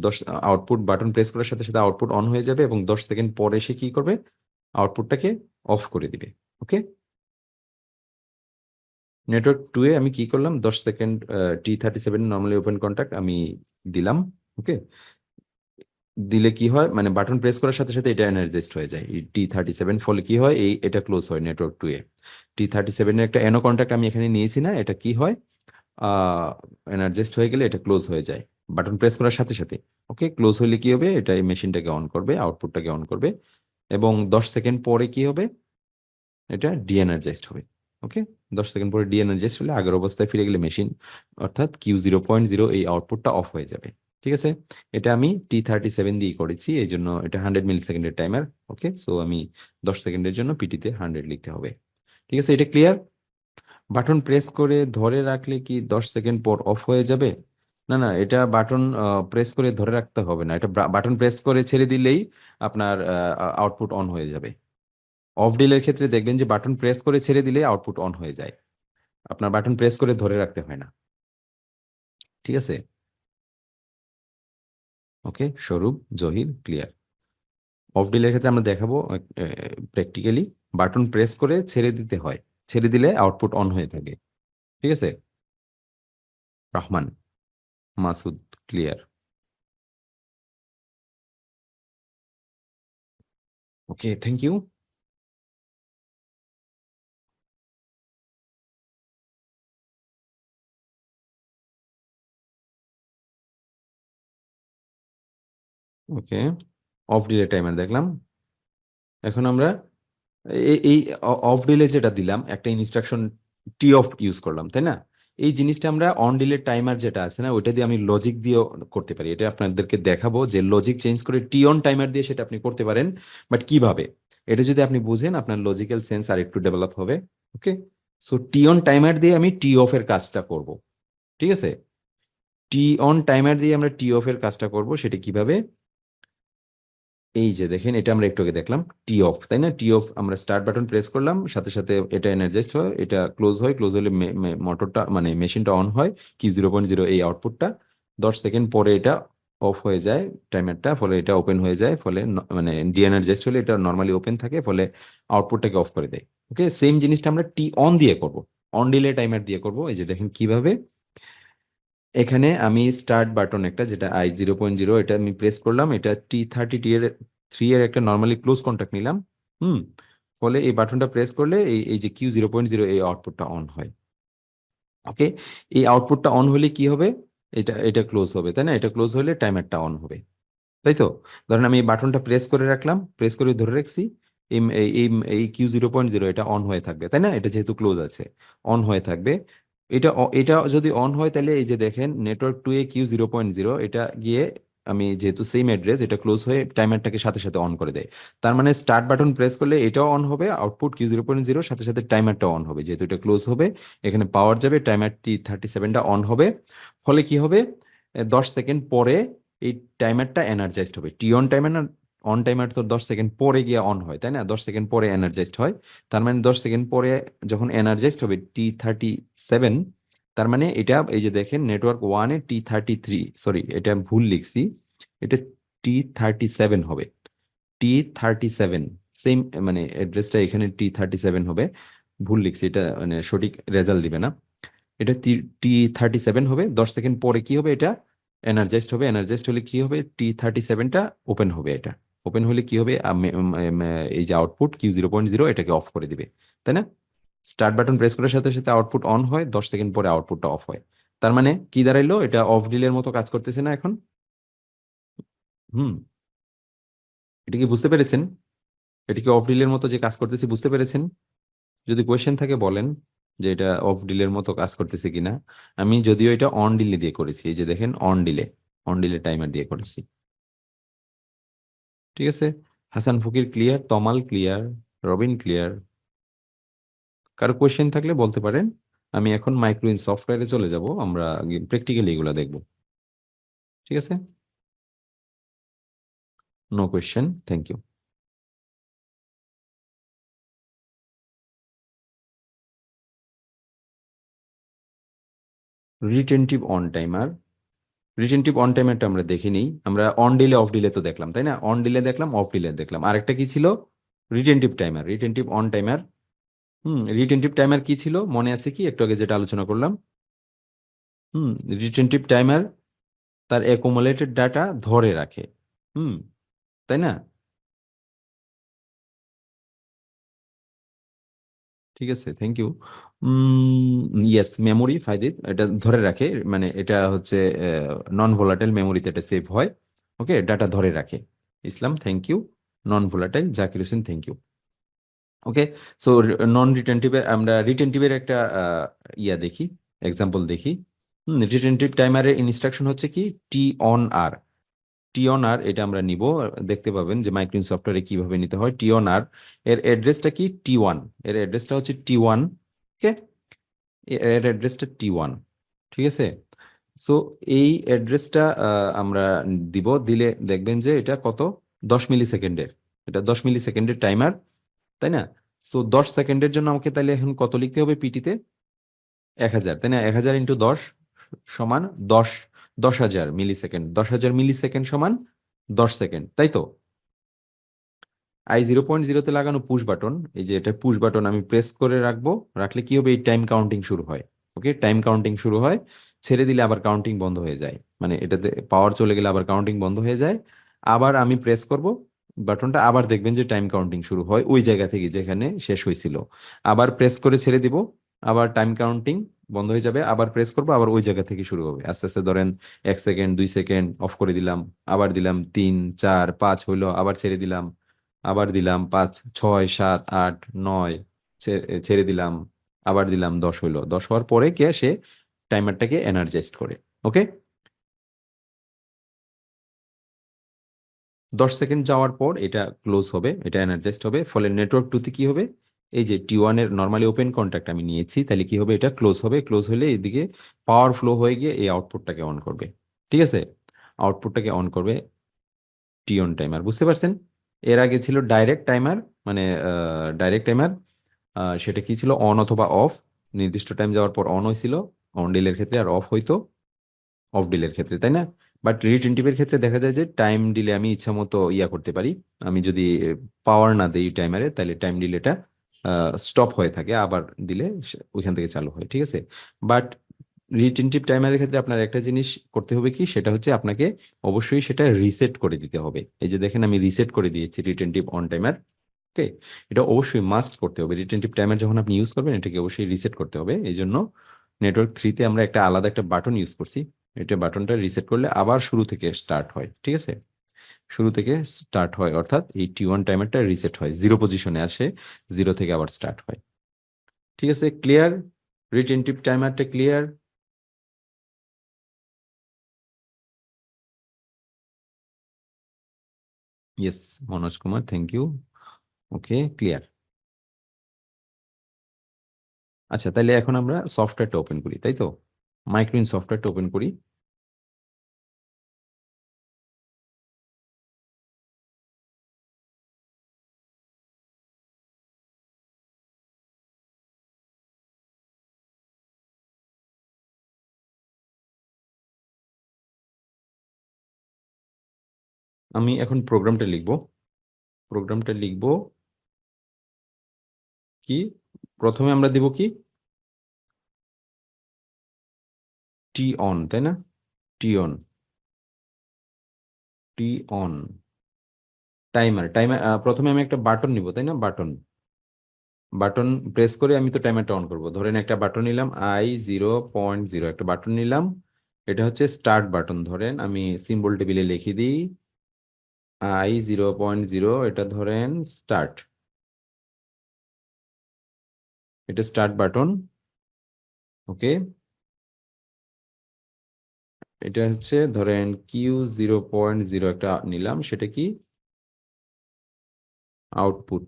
Speaker 1: 10 আউটপুট বাটন প্রেস করার সাথে সাথে আউটপুট অন হয়ে যাবে এবং 10 সেকেন্ড পরে সে কি করবে, আউটপুটটাকে অফ করে দিবে। ওকে, নেটওয়ার্ক 2 এ আমি কি করলাম, 10 second T37 normally open contact আমি দিলাম। ওকে, দিলে কি হয়, মানে বাটন প্রেস করার সাথে সাথে এটা এনার্জাইজড হয়ে যায় T37, ফলে কি হয়, এই এটা ক্লোজ হয় নেটওয়ার্ক 2 এ। T37 এর একটা এনো কন্টাক্ট আমি এখানে নিয়েছি না, এটা কি হয়, এনার্জাইজড হয়ে গেলে এটা ক্লোজ হয়ে যায় বাটন প্রেস করার সাথে সাথে। ওকে, ক্লোজ হলে কি হবে, এটা এই মেশিনটাকে অন করবে, আউটপুটটাকে অন করবে এবং 10 সেকেন্ড পরে কি হবে, এটা ডিএনার্জাইজড হবে। ওকে, 10 সেকেন্ড পরে ডিএনার্জাইজড হলে আগের অবস্থায় ফিরে গেলে মেশিন অর্থাৎ Q0.0 এই আউটপুটটা অফ হয়ে যাবে। ঠিক আছে, এটা আমি T37 দিয়ে করেছি, এই জন্য এটা 100 মিলি সেকেন্ডের টাইমার। ওকে, সো আমি 10 সেকেন্ডের জন্য পিটিতে 100 লিখতে হবে। ঠিক আছে, এটা ক্লিয়ার? বাটন প্রেস করে ধরে রাখলে কি 10 সেকেন্ড পর অফ হয়ে যাবে? না না, এটা বাটন প্রেস করে ধরে রাখতে হবে না, এটা বাটন প্রেস করে ছেড়ে দিলেই আপনার আউটপুট অন হয়ে যাবে। অফ ডিলের ক্ষেত্রে দেখবেন যে বাটন প্রেস করে ছেড়ে দিলে আউটপুট অন হয়ে যায়, আপনার বাটন প্রেস করে ধরে রাখতে হয় না। ঠিক আছে, ওকে, স্বরূপ, জহির ক্লিয়ার। অফ ডিলের ক্ষেত্রে আমরা দেখাবো প্র্যাকটিক্যালি, বাটন প্রেস করে ছেড়ে দিতে হয়, ছেড়ে দিলে আউটপুট অন হয়ে থাকে। ঠিক আছে, Rahman, Masud clear. Okay, thank you. Okay, off delay timer দেখলাম। এখন আমরা এই অফ ডিলে যেটা দিলাম, একটা ইনস্ট্রাকশন টি অফ ইউজ করলাম, তাই না? এই জিনিসটা আমরা অন ডিলে টাইমার যেটা আছে না, ওইটা দিয়ে আমি লজিক দিয়েও করতে পারি। এটা আপনাদেরকে দেখাবো যে লজিক চেঞ্জ করে টি অন টাইমার দিয়ে সেটা আপনি করতে পারেন। বাট কিভাবে, এটা যদি আপনি বুঝেন আপনার লজিক্যাল সেন্স আর একটু ডেভেলপ হবে। ওকে, সো টি অন টাইমার দিয়ে আমি টি অফ এর কাজটা করব। ঠিক আছে, টি অন টাইমার দিয়ে আমরা টি অফ এর কাজটা করব, সেটা কিভাবে, এই যে দেখেন, এটা আমরা একটু আগে দেখলাম টি অফ, তাই না? টি অফ, আমরা স্টার্ট বাটন প্রেস করলাম, সাথে সাথে এটা এনার্জাইজড হয়, এটা ক্লোজ হয়, ক্লোজ হলে মোটরটা মানে মেশিনটা অন হয়, Q0.0 এই আউটপুটটা। 10 সেকেন্ড পরে এটা অফ হয়ে যায় টাইমারটা, ফলে এটা ওপেন হয়ে যায়, ফলে মানে ডি এনার্জাইজড হলে এটা নর্মালি ওপেন থাকে, ফলে আউটপুটটাকে অফ করে দেয়। ওকে, সেম জিনিসটা আমরা টি অন দিয়ে করব, অন ডিলে টাইমার দিয়ে করব। এই যে দেখেন কিভাবে, এখানে আমি স্টার্ট বাটন একটা যেটা I0.0 এটা আমি প্রেস করলাম, এটা T33 এর একটা নর্মালি ক্লোজ কন্টাক্ট নিলাম। হুম, ফলে এই বাটনটা প্রেস করলে এই এই যে Q0.0 এই আউটপুটটা অন হয়। ওকে, এই আউটপুটটা অন হলে কি হবে, এটা এটা ক্লোজ হবে, তাই না? এটা ক্লোজ হলে টাইমারটা অন হবে, তাই তো? ধরেন আমি এই বাটনটা প্রেস করে রাখলাম, প্রেস করে ধরে রাখছি, এই এই এই এই Q0.0 এটা অন হয়ে থাকবে, তাই না? এটা যেহেতু ক্লোজ আছে, অন হয়ে থাকবে। এটা যদি অন হয় তাহলে এই যে দেখেন নেটওয়ার্ক 2 এ Q0.0 এটা গিয়ে, আমি যেহেতু সেম অ্যাড্রেস, এটা ক্লোজ হয়ে টাইমারটাকে সাথে সাথে অন করে দেয়। তার মানে স্টার্ট বাটন প্রেস করলে এটাও অন হবে, আউটপুট Q0.0 সাথে সাথে টাইমারটা অন হবে, যেহেতু এটা ক্লোজ হবে, এখানে পাওয়ার যাবে, টাইমার T37টা অন হবে। ফলে কি হবে, 10 সেকেন্ড পরে এই টাইমারটা এনার্জাইজড হবে। টি অন টাইমার না, অন টাইমার তো 10 সেকেন্ড পরে গিয়ে অন হয়, তাই না? 10 সেকেন্ড পরে এনার্জাইজড হয়, তার মানে 10 সেকেন্ড পরে যখন এনার্জাইজড হবে T37, তার মানে এটা এই যে দেখেন নেটওয়ার্ক 1 এ T33, সরি এটা ভুল লিখছি, এটা T37 হবে, T37 সেম, মানে অ্যাড্রেসটা এখানে T37 হবে, ভুল লিখছি, এটা মানে সঠিক রেজাল্ট দিবে না। এটা T37 হবে, 10 সেকেন্ড পরে কি হবে, এটা এনার্জাইজড হবে, এনার্জাইজড হলে কি হবে, T37টা ওপেন হবে, এটা ওপেন হলে কি হবে, এই যে আউটপুট Q0.0 এটাকে অফ করে দিবে, তাই না? স্টার্ট বাটন প্রেস করার সাথে সাথে আউটপুট অন হয়, 10 সেকেন্ড পরে আউটপুটটা অফ হয়। তার মানে কি দাঁড়াইলো, এটা অফ ডিলের মতো কাজ করতেছে না এখন? হুম, এটা কি বুঝতে পেরেছেন? এটা কি অফ ডিলের মতো যে কাজ করতেছি বুঝতে পেরেছেন? যদি কোয়েশ্চেন থাকে বলেন যে এটা অফ ডিলের মতো কাজ করতেছে কিনা। আমি যদিও এটা অন ডিলে দিয়ে করেছি, এই যে দেখেন অন ডিলে টাইমার দিয়ে করেছি। ঠিক আছে, Hasan Fakir clear, Tamal clear, Robin clear? কারো কোয়েশ্চেন থাকলে বলতে পারেন। আমি এখন মাইক্রোইন সফটওয়্যারে চলে যাব, আমরা প্র্যাকটিক্যালি এগুলো দেখব। ঠিক আছে, no question, thank you. Retentive on timer, retentive on টাইমারটা আমরা দেখে নিই। আমরা অন ডিলে অফ ডিলে তো দেখলাম, তাই না? অন ডিলে দেখলাম, অফ ডিলে দেখলাম, আরেকটা কি ছিল? রিটেনটিভ timer, retentive on timer. রিটেনটিভ timer কি ছিল মনে আছে কি, একটু আগে যেটা আলোচনা করলাম? হুম, রিটেনটিভ টাইমার তার অ্যাকুমুলেটেড ডাটা ধরে রাখে। হুম, তাই না? ঠিক আছে, থ্যাংক ইউ। ইয়েস, মেমোরি ফাইদিদ এটা ধরে রাখে, মানে এটা হচ্ছে নন ভোলাটাইল মেমোরিতে এটা সেভ হয়। ওকে, ডাটা ধরে রাখে। Islam thank you. Non volatile Zakir Hossain thank you. Okay, so non রিটেনটিভের আমরা রিটেনটিভের একটা ইয়া দেখি, এক্সাম্পল দেখি। রিটেনটিভ টাইমারের ইনস্ট্রাকশন হচ্ছে কি, টি অন আর। টি অন আর এটা আমরা নিব, দেখতে পাবেন যে মাইক্রোন সফটওয়্যারে কিভাবে নিতে হয়। টি অন আর এর অ্যাড্রেসটা কি, T1, এর অ্যাড্রেসটা হচ্ছে T1। ওকে, এর অ্যাড্রেসটা T1। ঠিক আছে, সো এই অ্যাড্রেসটা আমরা দিব, দিলে দেখবেন যে এটা কত, 10 মিলি সেকেন্ডের। এটা 10 মিলি সেকেন্ডের টাইমার, তাই না? সো 10 সেকেন্ডের জন্য আমাকে তাহলে এখন কত লিখতে হবে পিটিতে? 1000, তাই না? 1000 × 10 সমান 10, 10,000 মিলিসেকেন্ড। 10,000 মিলিসেকেন্ড সমান 10 সেকেন্ড, তাই তো? I0.0-তে লাগানো পুশ বাটন, এই যে এটা পুশ বাটন আমি প্রেস করে রাখবো, রাখলে কি হবে, এই টাইম কাউন্টিং শুরু হয়। ওকে, টাইম কাউন্টিং শুরু হয়, ছেড়ে দিলে আবার কাউন্টিং বন্ধ হয়ে যায়, মানে এটাতে পাওয়ার চলে গেলে আবার কাউন্টিং বন্ধ হয়ে যায়। আবার আমি প্রেস করব বাটনটা, আবার দেখবেন যে টাইম কাউন্টিং শুরু হয় ওই জায়গা থেকে যেখানে শেষ হয়েছিল। আবার প্রেস করে ছেড়ে দিব, আবার টাইম কাউন্টিং বন্ধ হয়ে যাবে, আবার প্রেস করবো, আবার ওই জায়গা থেকে শুরু হবে আস্তে আস্তে। ধরেন 1 সেকেন্ড, 2 সেকেন্ড অফ করে দিলাম, আবার দিলাম 3, 4, 5 হইলো, আবার ছেড়ে দিলাম, আবার দিলাম 5, 6, 7, 8, 9, ছেড়ে দিলাম, আবার দিলাম 10 হইলো। 10 হওয়ার পরে কে সে টাইমারটাকে এনার্জাইজ করে। ওকে, 10 সেকেন্ড যাওয়ার পর এটা ক্লোজ হবে, এটা এনার্জাইজড হবে, ফলে নেটওয়ার্ক টুতে কি হবে, এই যে T1 এর নর্মালি ওপেন কন্ট্যাক্ট আমি নিয়েছি, তাহলে কি হবে, এটা ক্লোজ হবে। ক্লোজ হলে এদিকে পাওয়ার ফ্লো হয়ে গিয়ে এই আউটপুটটাকে অন করবে। ঠিক আছে, আউটপুটটাকে অন করবে T1 টাইমার, বুঝতে পারছেন? এর আগে ছিল ডাইরেক্ট টাইমার, মানে ডাইরেক্ট টাইমার, সেটা কি ছিল, অন অথবা অফ। নির্দিষ্ট টাইম যাওয়ার পর অন হয়েছিল অন ডিলের ক্ষেত্রে, আর অফ হইতো অফ ডিলের ক্ষেত্রে, তাই না? বাট রিটেনটিভের ক্ষেত্রে দেখা যায় যে টাইম ডিলে আমি ইচ্ছা মতো ইয়া করতে পারি। আমি যদি পাওয়ার না দেই টাইমারে, তাহলে টাইম ডিলেটা স্টপ হয়ে থাকে, আবার দিলে ওইখান থেকে চালু হয়। ঠিক আছে, বাট রিটেনটিভ টাইমারের ক্ষেত্রে আপনার একটা জিনিস করতে হবে কি, সেটা হচ্ছে আপনাকে অবশ্যই সেটা রিসেট করে দিতে হবে। এই যে দেখেন আমি রিসেট করে দিয়েছি রিটেনটিভ অন টাইমার। ওকে, এটা অবশ্যই মাস্ট করতে হবে। রিটেনটিভ টাইমার যখন আপনি ইউজ করবেন, এটাকে অবশ্যই রিসেট করতে হবে। এই জন্য নেটওয়ার্ক 3-তে আমরা একটা আলাদা একটা বাটন ইউজ করছি। এটা বাটনটা রিসেট করলে আবার শুরু থেকে স্টার্ট হয়। ঠিক আছে, শুরু থেকে স্টার্ট হয়, অর্থাৎ এই T1 টাইমারটা রিসেট হয়, জিরো পজিশনে আসে, জিরো থেকে আবার স্টার্ট হয়। ঠিক আছে, ক্লিয়ার? রিটেনটিভ টাইমারটা clear? Yes, Manoj Kumar thank you. Okay, clear. আচ্ছা, তাহলে এখন আমরা সফটওয়্যারটা ওপেন করি, তাই তো? মাইক্রোইন সফটওয়্যারটা ওপেন করি। আমি এখন প্রোগ্রামটা লিখব। প্রোগ্রামটা লিখব কি, প্রথমে আমরা দিব কি, টি অন, তাই না? T on, T on timer, timer প্রথমে আমি একটা বাটন নিব, তাই না? বাটন, বাটন প্রেস করে আমি তো টাইমারটা অন করব। ধরেন একটা বাটন নিলাম, I0.0 একটা বাটন নিলাম, এটা হচ্ছে স্টার্ট বাটন। ধরেন আমি সিম্বল টেবিলে লিখে দিই I 0.0, এটা ধরেন স্টার্ট, এটা স্টার্ট বাটন। ওকে, এটা হচ্ছে ধরেন Q 0.0 একটা নিলাম, সেটা কি আউটপুট।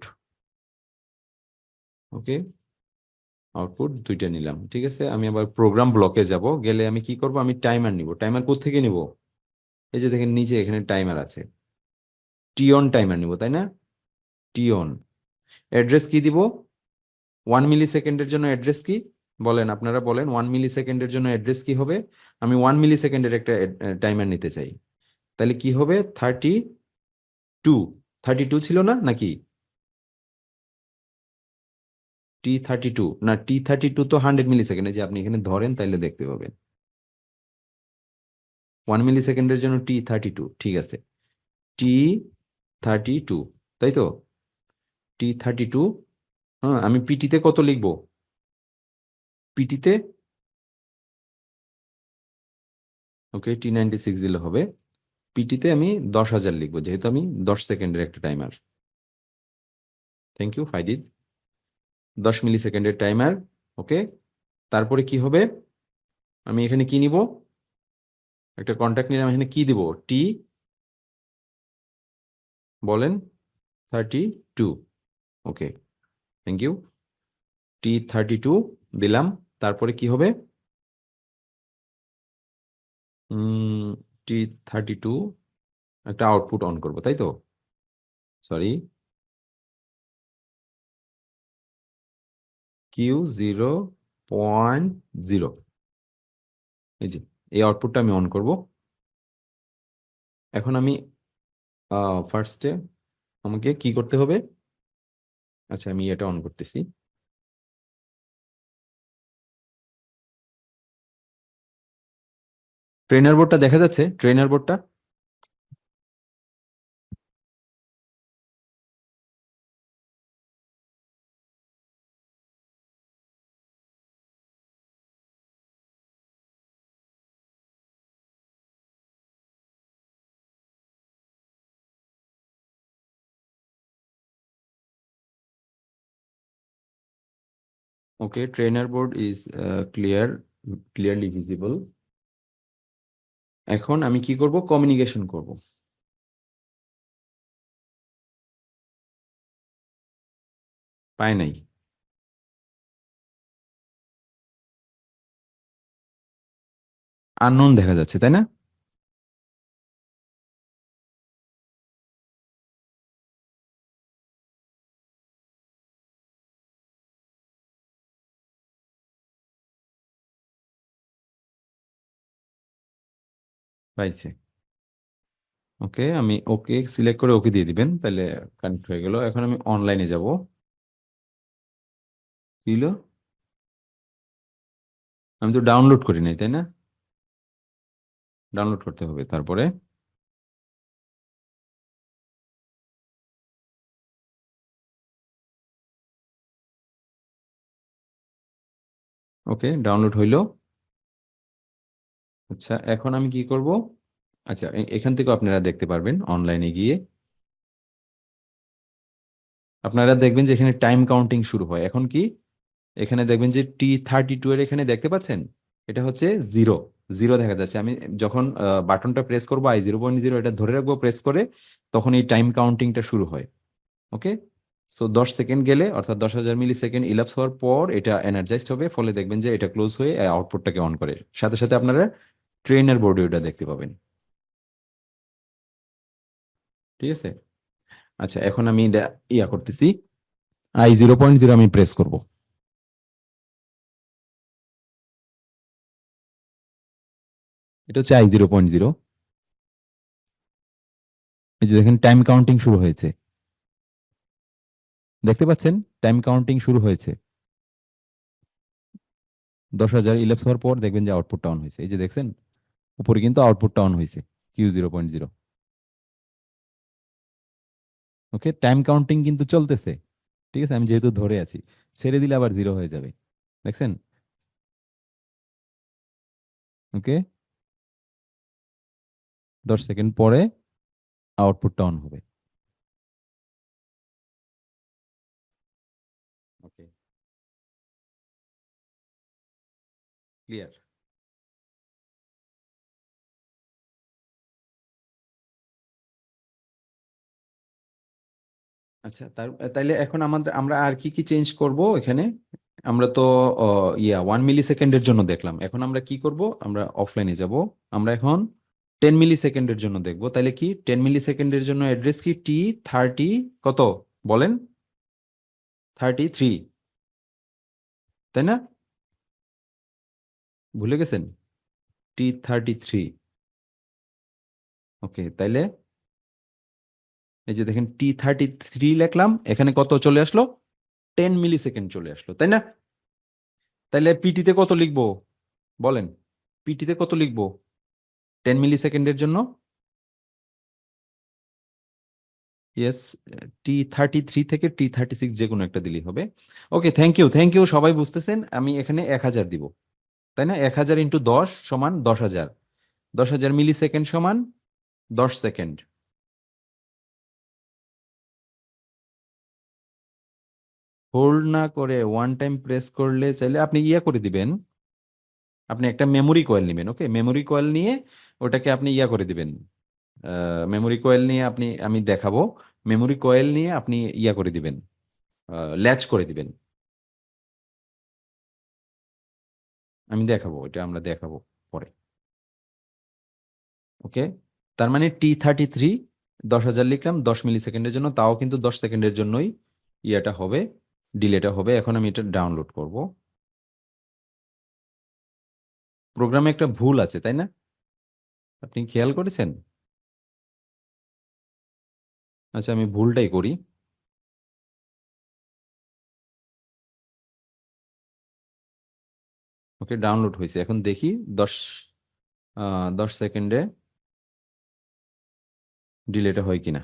Speaker 1: ওকে, আউটপুট দুইটা নিলাম, ঠিক আছে। আমি আবার প্রোগ্রাম ব্লকে যাব, গেলে আমি কি করব, আমি টাইমার নিব। টাইমার কোথা থেকে নিব? এই যে দেখেন নিচে এখানে টাইমার আছে, টিঅন টাইমার নিব, তাই না? টিঅন। অ্যাড্রেস কি দিব? 1 মিলি সেকেন্ডের জন্য অ্যাড্রেস কি বলেন, আপনারা বলেন 1 মিলি সেকেন্ডের জন্য অ্যাড্রেস কি হবে? আমি 1 মিলি সেকেন্ডের একটা টাইমার নিতে চাই, তাহলে কি হবে? 32। 32 ছিল না নাকি? T32 না, T32 তো 100 মিলি সেকেন্ড, যে আপনি এখানে ধরেন তাইলে দেখতে পাবেন। 1 মিলি সেকেন্ডের জন্য T32, ঠিক আছে। T32, তাই তো? T32। হ্যাঁ, আমি পিটিতে কত লিখবো? পিটিতে ওকে, T96 দিলে হবে। পিটিতে আমি 10,000 লিখবো, যেহেতু আমি 10 সেকেন্ডের একটা টাইমার। থ্যাংক ইউ ফাইদিদ। 10 মিলি সেকেন্ডের টাইমার। ওকে, তারপরে কি হবে? আমি এখানে কি নিব? একটা কন্ট্যাক্ট নিলাম, এখানে কি দিব? টি, বলেন, 32। ওকে, থ্যাংক ইউ। T32 দিলাম, তারপরে কি হবে? T32 একটা আউটপুট অন করব, তাই তো? সরি, Q 0.0, এই যে এই আউটপুটটা আমি অন করব। এখন আমি ফার্স্টে আমাকে কি করতে হবে? আচ্ছা, আমি এটা অন করতেছি। ট্রেনার বোর্ডটা দেখা যাচ্ছে? ট্রেনার বোর্ডটা okay, trainer board is clearly visible. এখন আমি কি করব? কমিউনিকেশন করব। পায় নাই। আননোন দেখা যাচ্ছে, তাই না? পাইছে। ওকে, আমি ওকে সিলেক্ট করে ওকে দিয়ে দিবেন, তাহলে কানেক্ট হয়ে গেল। এখন আমি অনলাইনে যাব। কি হলো? আমি তো ডাউনলোড করি নাই, তাই না? ডাউনলোড করতে হবে, তারপরে ওকে, ডাউনলোড হইলো। আচ্ছা, এখন আমি কি করব? আচ্ছা, এখান থেকে আপনারা দেখতে পারবেন অনলাইনে গিয়ে। আপনারা দেখবেন যে এখানে টাইম কাউন্টিং শুরু হয়। এখন কি এখানে দেখবেন যে T32 এর এখানে দেখতে পাচ্ছেন, এটা হচ্ছে জিরো। জিরো দেখা যাচ্ছে। আমি যখন বাটনটা প্রেস করবো I 0.0, এটা ধরে রাখবো প্রেস করে, তখন এই টাইম কাউন্টিংটা শুরু হয়। ওকে, সো 10 সেকেন্ড গেলে, অর্থাৎ 10,000 মিলি সেকেন্ড ইলাপস হওয়ার পর এটা এনার্জাইজড হবে, ফলে দেখবেন যে এটা ক্লোজ হয়ে আউটপুটটাকে অন করে। সাথে সাথে আপনারা ট্রেনার বোর্ডে ওটা দেখতে পাবেন। ঠিক আছে। আচ্ছা, এখন আমি এটা ইয়া করতেছি, I 0.0 আমি প্রেস করব। এটা হচ্ছে I 0.0। এই যে দেখেন টাইম কাউন্টিং শুরু হয়েছে, দেখতে পাচ্ছেন? টাইম কাউন্টিং শুরু হয়েছে। 10,000 ইলেপস হওয়ার পর দেখবেন যে আউটপুটটা অন হয়েছে। এই যে দেখছেন, উপরে কিন্তু আউটপুটটা অন হয়েছে, Q 0.0। ওকে, টাইম কাউন্টিং কিন্তু চলতেছে। ঠিক আছে, আমি যেহেতু ধরে আছি, ছেড়ে দিলে আবার জিরো হয়ে যাবে। দেখছেন? ওকে, 10 সেকেন্ড পরে আউটপুটটা অন হবে। Okay, clear. আচ্ছা, তাইলে এখন আমরা আর কি কি চেঞ্জ করব এখানে? আমরা তো 1 মিলি সেকেন্ডের জন্য দেখলাম, এখন আমরা কি করব? আমরা অফলাইনে যাব। আমরা এখন 10 মিলি সেকেন্ডের জন্য দেখব। তাইলে কি 10 মিলি সেকেন্ডের জন্য অ্যাড্রেস কি? T30 কত বলেন? 33, তাই না? ভুলে গেছেন? T33। ওকে, তাইলে এই যে দেখেন T33 লিখলাম, এখানে কত চলে আসলো? 10 মিলি সেকেন্ড চলে আসলো, তাই না? তাইলে পিটিতে কত লিখবো বলেন? পিটিতে কত লিখবো 10 মিলি সেকেন্ডের জন্য? ইয়েস, T33 থেকে T36 যে কোনো একটা দিলেই হবে। Okay, thank you, thank you, সবাই বুঝতেছেন। আমি এখানে 1000 দিব, তাই না? 1000 × 10 সমান 10,000। 10,000 মিলি সেকেন্ড সমান 10 সেকেন্ড। হোল্ড না করে ওয়ান টাইম প্রেস করলে চাইলে আপনি ইয়া করে দিবেন। আপনি একটা মেমোরি কয়েল নেবেন, ওকে? মেমোরি কয়েল নিয়ে ওটাকে আপনি ইয়া করে দিবেন। মেমোরি কয়েল নিয়ে আমি দেখাবো। মেমোরি কয়েল নিয়ে আপনি ইয়া করে দিবেন, ল্যাচ করে দিবেন। আমি দেখাবো, এটা আমরা দেখাবো পরে। ওকে, তার মানে T33 10,000 লিখলাম 10 মিলি সেকেন্ডের জন্য, তাও কিন্তু 10 সেকেন্ডের জন্যই ইয়েটা হবে, ডিলেটা হবে। এখন আমি এটা ডাউনলোড করব। প্রোগ্রামে একটা ভুল আছে, তাই না? আপনি খেয়াল করেছেন? আচ্ছা, আমি ভুলটাই করি। ওকে, ডাউনলোড হয়েছে, এখন দেখি 10 10 সেকেন্ডে ডিলেটা হয় কিনা।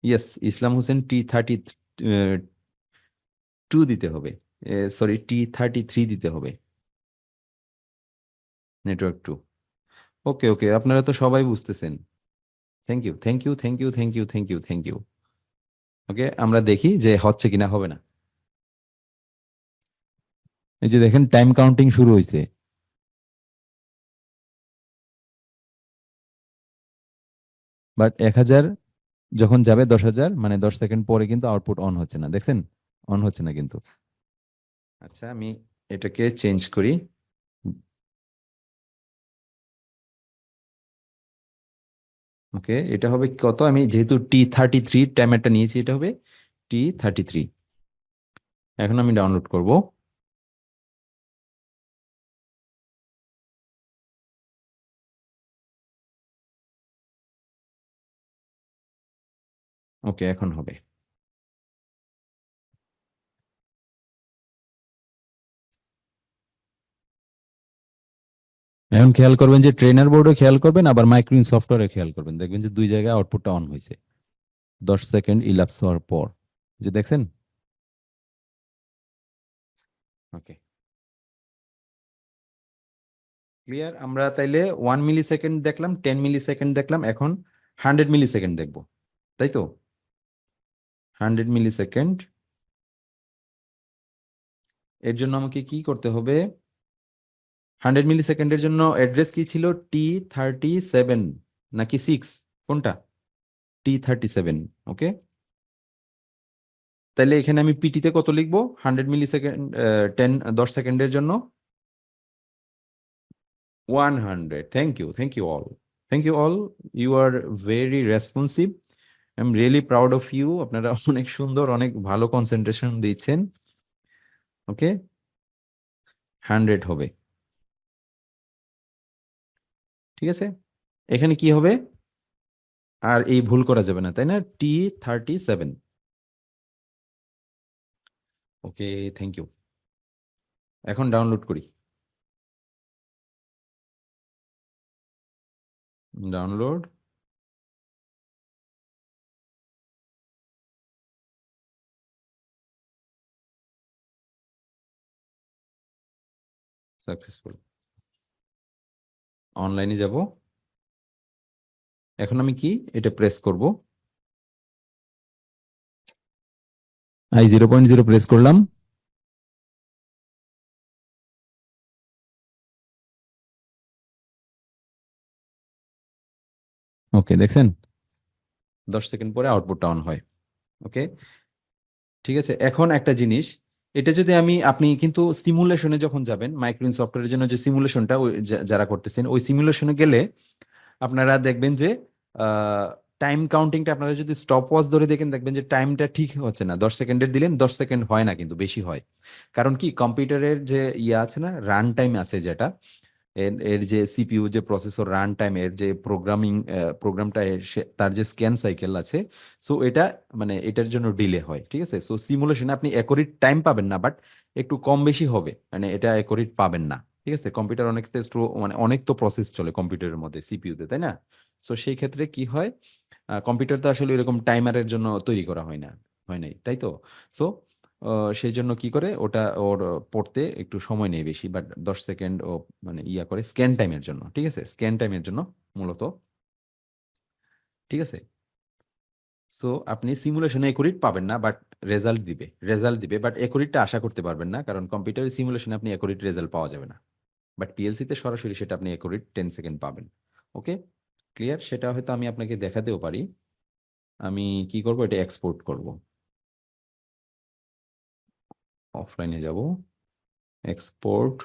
Speaker 1: ইয়েস, ইসলাম হোসেন T32 দিতে হবে, সরি T33 দিতে হবে। Network two. ওকে ওকে, আপনারা তো সবাই বুঝতেছেন। Thank you, thank you, thank you, thank you, thank you, thank you. Okay, আমরা দেখি যে হচ্ছে কিনা, হবে না। এই যে দেখেন টাইম কাউন্টিং শুরু হয়েছে, বাট 1000 যখন যাবে 10,000 মানে 10 সেকেন্ড পরে কিন্তু আউটপুট অন হচ্ছে না, দেখছেন? অন হচ্ছে না কিন্তু। আচ্ছা, আমি এটাকে চেঞ্জ করি। ওকে, এটা হবে কত? আমি যেহেতু T33 টাইমারটা নিয়েছি, এটা হবে T33। এখন আমি ডাউনলোড করব। ওকে, এখন হবে। এখন খেয়াল করবেন যে ট্রেনার বোর্ডে খেয়াল করবেন, আবার মাইক্রোইন সফটওয়্যারে খেয়াল করবেন, দেখবেন যে দুই জায়গায় আউটপুটটা অন হয়েছে 10 সেকেন্ড ইলাপস হওয়ার পর। যে দেখছেন? ওকে, ক্লিয়ার। আমরা তাইলে 1 মিলি সেকেন্ড দেখলাম, 10 মিলি সেকেন্ড দেখলাম, এখন 100 মিলি সেকেন্ড দেখবো, তাই তো? 100 মিলি সেকেন্ড, এর জন্য আমাকে কি করতে হবে? 100 মিলি সেকেন্ডের জন্য অ্যাড্রেস কি ছিল? T37 নাকি 6, কোনটা? T37। ওকে, তাহলে এখানে আমি পিটিতে কত লিখবো 100 মিলি সেকেন্ড, 10 10 সেকেন্ডের জন্য? 100। Thank you, thank you all, thank you all. You are very responsive. I am really proud of you. আপনারা অনেক সুন্দর, অনেক ভালো কনসেন্ট্রেশন দিচ্ছেন। ওকে, 100 হবে, ঠিক আছে। এখানে কি হবে? আর এই ভুল করা যাবে না, তাই না? T37। Okay, thank you. এখন ডাউনলোড করি। Download successful. অনলাইনে যাব। এখন আমি কি এটা প্রেস করব, i0.0 প্রেস করলাম। ওকে, দেখছেন 10 সেকেন্ড পরে আউটপুটটা অন হয়। ওকে, ঠিক আছে। এখন একটা জিনিস, এটা যদি আপনি কিন্তু সিমুলেশনে যখন যাবেন, মাইক্রোইন সফটওয়্যারের জন্য যে সিমুলেশনটা যারা করতেছেন, ওই সিমুলেশনে গেলে আপনারা দেখবেন যে টাইম কাউন্টিংটা আপনারা যদি স্টপ ওয়াচ ধরে দেখেন, দেখবেন যে টাইমটা ঠিক হচ্ছে না। 10 সেকেন্ডের দিলেন, 10 সেকেন্ড হয় না, কিন্তু বেশি হয়। কারণ কি, কম্পিউটারের যে ইয়ে আছে না, রান টাইম আছে যেটা, এর এর যে সিপিইউ যে প্রসেসর রান টাইম, এর যে প্রোগ্রামটা, তার যে স্ক্যান সাইকেল আছে, সো এটা মানে এটার জন্য ডিলে হয়। ঠিক আছে, সো সিমুলেশনে আপনি অ্যাকুরেট টাইম পাবেন না, বাট একটু কম বেশি হবে, মানে এটা অ্যাকুরেট পাবেন না। ঠিক আছে, কম্পিউটার অনেক স্লো, মানে অনেক তো প্রসেস চলে কম্পিউটারের মধ্যে, সিপিইউতে, তাই না? সো সেই ক্ষেত্রে কি হয়, কম্পিউটার তো আসলে এরকম টাইমারের জন্য তৈরি করা হয় না, হয় নাই, তাই তো? সো সেই জন্য কি করে, ওটা ওর পড়তে একটু সময় নেই বেশি, বাট 10 সেকেন্ড ও মানে ইয়া করে স্ক্যান টাইমের জন্য। ঠিক আছে, স্ক্যান টাইমের জন্য মূলত। ঠিক আছে, সো আপনি সিমুলেশনে একুরেট পাবেন না, বাট রেজাল্ট দিবে, বাট একুরেটটা আশা করতে পারবেন না, কারণ কম্পিউটারের সিমুলেশনে আপনি একুরেট রেজাল্ট পাওয়া যাবে না। বাট পিএলসি তে সরাসরি সেটা আপনি একুরেট 10 সেকেন্ড পাবেন। ওকে, ক্লিয়ার? সেটা হয়তো আমি আপনাকে দেখাতেও পারি। আমি কি করব, এটা এক্সপোর্ট করব, অফলাইনে যাব, এক্সপোর্ট,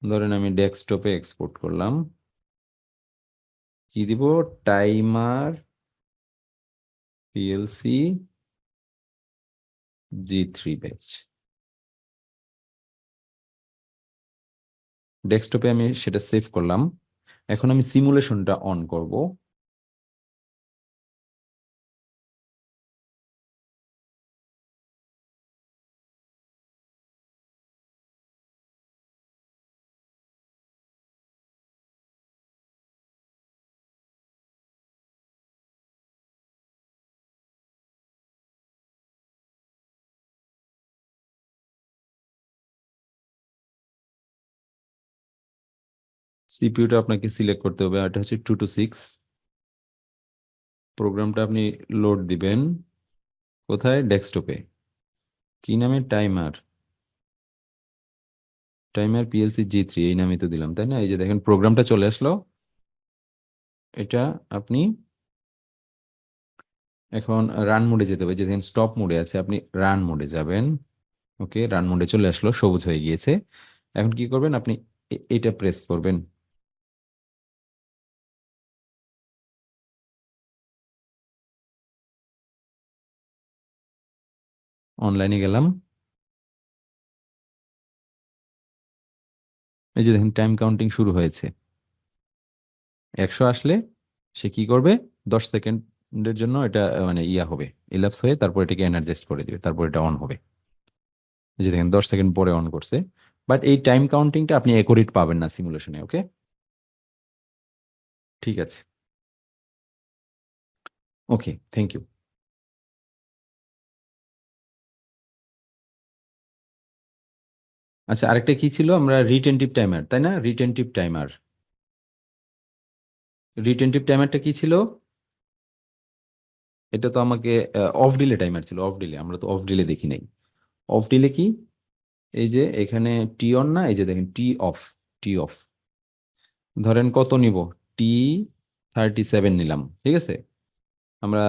Speaker 1: ধরেন আমি ডেস্কটপে এক্সপোর্ট করলাম। কি দিব, টাইমার পিএলসি G3 ব্যাচ। ডেস্কটপে আমি সেটা সেভ করলাম। এখন আমি সিমুলেশনটা অন করব। সিপিইউটা আপনাকে সিলেক্ট করতে হবে, এটা হচ্ছে 226। প্রোগ্রামটা আপনি লোড দিবেন কোথায়, ডেস্কটপে। কি নামে, টাইমার পিএলসি G3, এই নামই তো দিলাম, তাই না? এই যে দেখেন প্রোগ্রামটা চলে আসলো। এটা আপনি এখন রান মোডে যেতে হবে, যে দেখেন স্টপ মোডে আছে, আপনি রান মোডে যাবেন। ওকে, রান মোডে চলে আসলো, সবুজ হয়ে গিয়েছে। এখন কি করবেন, আপনি এটা প্রেস করবেন। অনলাইনে গেলাম, এই যে দেখেন টাইম কাউন্টিং শুরু হয়েছে। 100 আসলে সে কি করবে, 10 সেকেন্ডের জন্য এটা মানে ইয়া হবে, ইলাপস হয়ে তারপর এটাকে এনার্জাইজ করে দিবে, তারপর এটা অন হবে। এই যে দেখেন 10 সেকেন্ড পরে অন করছে। বাট এই টাইম কাউন্টিংটা আপনি একুরেট পাবেন না সিমুলেশনে। ওকে, ঠিক আছে, ওকে, থ্যাংক ইউ। আচ্ছা, আরেকটা কি ছিল, আমরা রিটেনটিভ টাইমার, তাই না? রিটেনটিভ টাইমারটা কি ছিল? এটা তো আমাকে অফ ডিলে টাইমার ছিল, অফ ডিলে, আমরা তো অফ ডিলে দেখি নাই। অফ ডিলে কি, এই যে এখানে টি অন না, এই যে দেখেন টি অফ, ধরেন কত নিব, T37 নিলাম। ঠিক আছে, আমরা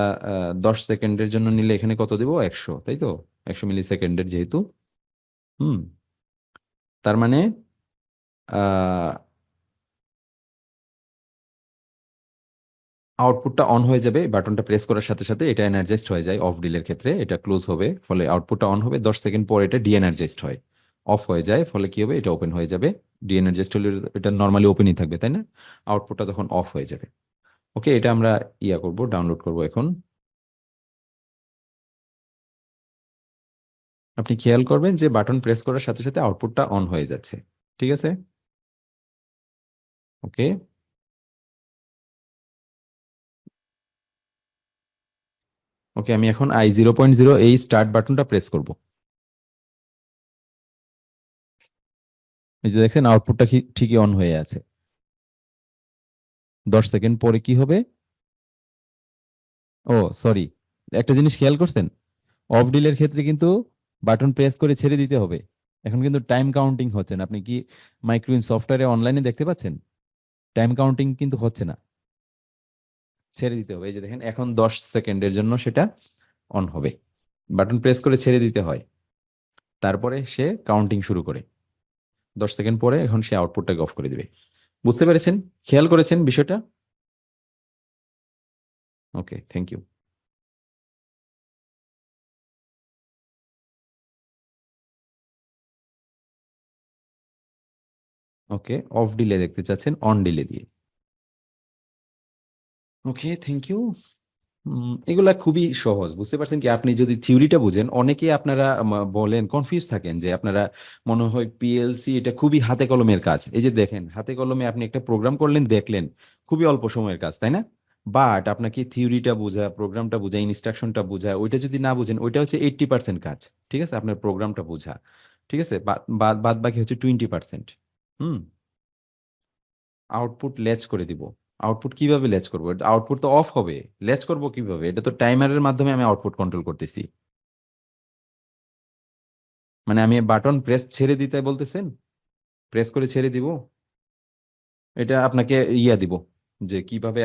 Speaker 1: 10 সেকেন্ডের জন্য নিলে এখানে কত দিব, 100, তাই তো? 100 মিলি সেকেন্ডের যেহেতু, হুম, তার মানে আউটপুটটা অন হয়ে যাবে, বাটনটা প্রেস করার সাথে সাথে এটা এনার্জাইজড হয়ে যায়। অফ ডিলের ক্ষেত্রে এটা ক্লোজ হবে, ফলে আউটপুটটা অন হবে, 10 সেকেন্ড পর এটা ডিএনার্জাইজড হয়, অফ হয়ে যায়, ফলে কি হবে, এটা ওপেন হয়ে যাবে। ডিএনার্জাইজড হলে এটা নর্মালি ওপেনই থাকবে, তাই না? আউটপুটটা তখন অফ হয়ে যাবে। ওকে, এটা আমরা ইয়া করব, ডাউনলোড করব এখন। আপনি খেয়াল করবেন যে বাটন প্রেস করার সাথে সাথে আউটপুটটা অন হয়ে যাচ্ছে। ঠিক আছে, ওকে, ওকে, আমি এখন i0.0 এই স্টার্ট বাটনটা প্রেস করব। এই যে দেখছেন আউটপুটটা ঠিকই অন হয়ে আছে। 10 সেকেন্ড পরে কি হবে? ও সরি, একটা জিনিস খেয়াল করছেন, অফ ডিলের ক্ষেত্রে কিন্তু বাটন প্রেস করে ছেড়ে দিতে হবে। এখন কিন্তু টাইম কাউন্টিং হচ্ছে না। আপনি কি মাইক্রোইন সফটওয়্যারে অনলাইনে দেখতে পাচ্ছেন? টাইম কাউন্টিং কিন্তু হচ্ছে না, ছেড়ে দিতে হবে। এই যে দেখেন, এখন 10 সেকেন্ডের জন্য সেটা অন হবে। বাটন প্রেস করে ছেড়ে দিতে হয়, তারপরে সে কাউন্টিং শুরু করে। 10 সেকেন্ড পরে এখন সে আউটপুটটাকে অফ করে দিবে। বুঝতে পেরেছেন? খেয়াল করেছেন বিষয়টা? Okay, thank you. Okay, off delay দেখতে চাচ্ছেন অন ডিলে দিয়ে। Okay, thank you. এগুলা খুবই সহজ, বুঝতে পারছেন কি? আপনি যদি থিওরিটা বুঝেন, অনেকে আপনারা বলেন, কনফিউজ থাকেন যে আপনারা মনে হয় পিএলসি এটা খুবই হাতে কলমের কাজ। এই যে দেখেন, হাতে কলমে আপনি একটা প্রোগ্রাম করলেন, দেখলেন, খুবই অল্প সময়ের কাজ, তাই না? বাট আপনাকে থিওরিটা বোঝা, প্রোগ্রামটা বোঝা, ইনস্ট্রাকশনটা বোঝা, ওইটা যদি না বুঝেন, ওইটা হচ্ছে 80% কাজ। ঠিক আছে, আপনার প্রোগ্রামটা বোঝা। ঠিক আছে, বাদ বাদ বাদ বাকি হচ্ছে 20%। হুম। আউটপুট ল্যাচ করে দিব। আউটপুট কিভাবে ল্যাচ করবো? আউটপুট তো অফ হবে। ল্যাচ করব কিভাবে? এটা তো টাইমারের মাধ্যমে আমি আউটপুট কন্ট্রোল করতেছি। মানে আমি বাটন প্রেস ছেড়ে দিতে বলতেছেন? প্রেস করে ছেড়ে দিব? এটা আপনাকে ইয়া দিব, যে কিভাবে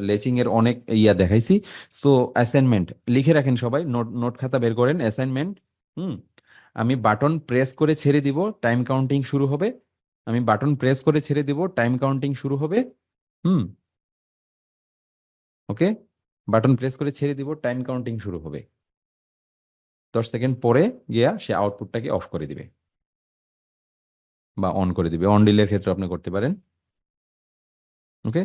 Speaker 1: লেচিং এর অনেক ইয়া দেখাইছি। সো অ্যাসাইনমেন্ট লিখে রাখেন সবাই, নোট নোট খাতা বের করেন, অ্যাসাইনমেন্ট। হুম। আমি বাটন প্রেস করে ছেড়ে দিব, টাইম কাউন্টিং শুরু হবে। আমি বাটন প্রেস করে ছেড়ে দিব, টাইম কাউন্টিং শুরু হবে। হুম। ওকে, বাটন প্রেস করে ছেড়ে দিব, টাইম কাউন্টিং শুরু হবে। 10 সেকেন্ড পরে গিয়া সে আউটপুটটাকে অফ করে দিবে বা অন করে দিবে। অন ডিলের ক্ষেত্রে আপনি করতে পারেন। ওকে।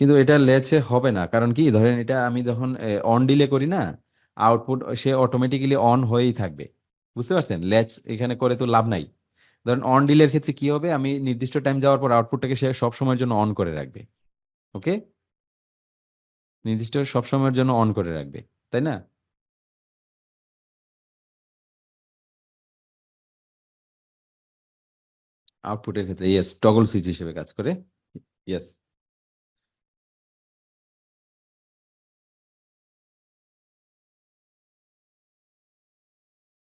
Speaker 1: কিন্তু এটা লেচে হবে না, কারণ কি, ধরেন এটা আমি যখন অন ডিলে করি না, আউটপুট সে অটোমেটিক্যালি অন হয়েই থাকবে। বুঝতে পারছেন? লেচ এখানে করে তো লাভ নাই। ধরেন অন ডিলের ক্ষেত্রে কি হবে, আমি নির্দিষ্ট টাইম যাওয়ার পর আউটপুটটাকে সে সব সময়ের জন্য অন করে রাখবে। ওকে, নির্দিষ্ট সব সময়ের জন্য অন করে রাখবে, তাই না? আউটপুটের ক্ষেত্রে ইয়েস, টগল সুইচ হিসেবে কাজ করে। ইয়েস।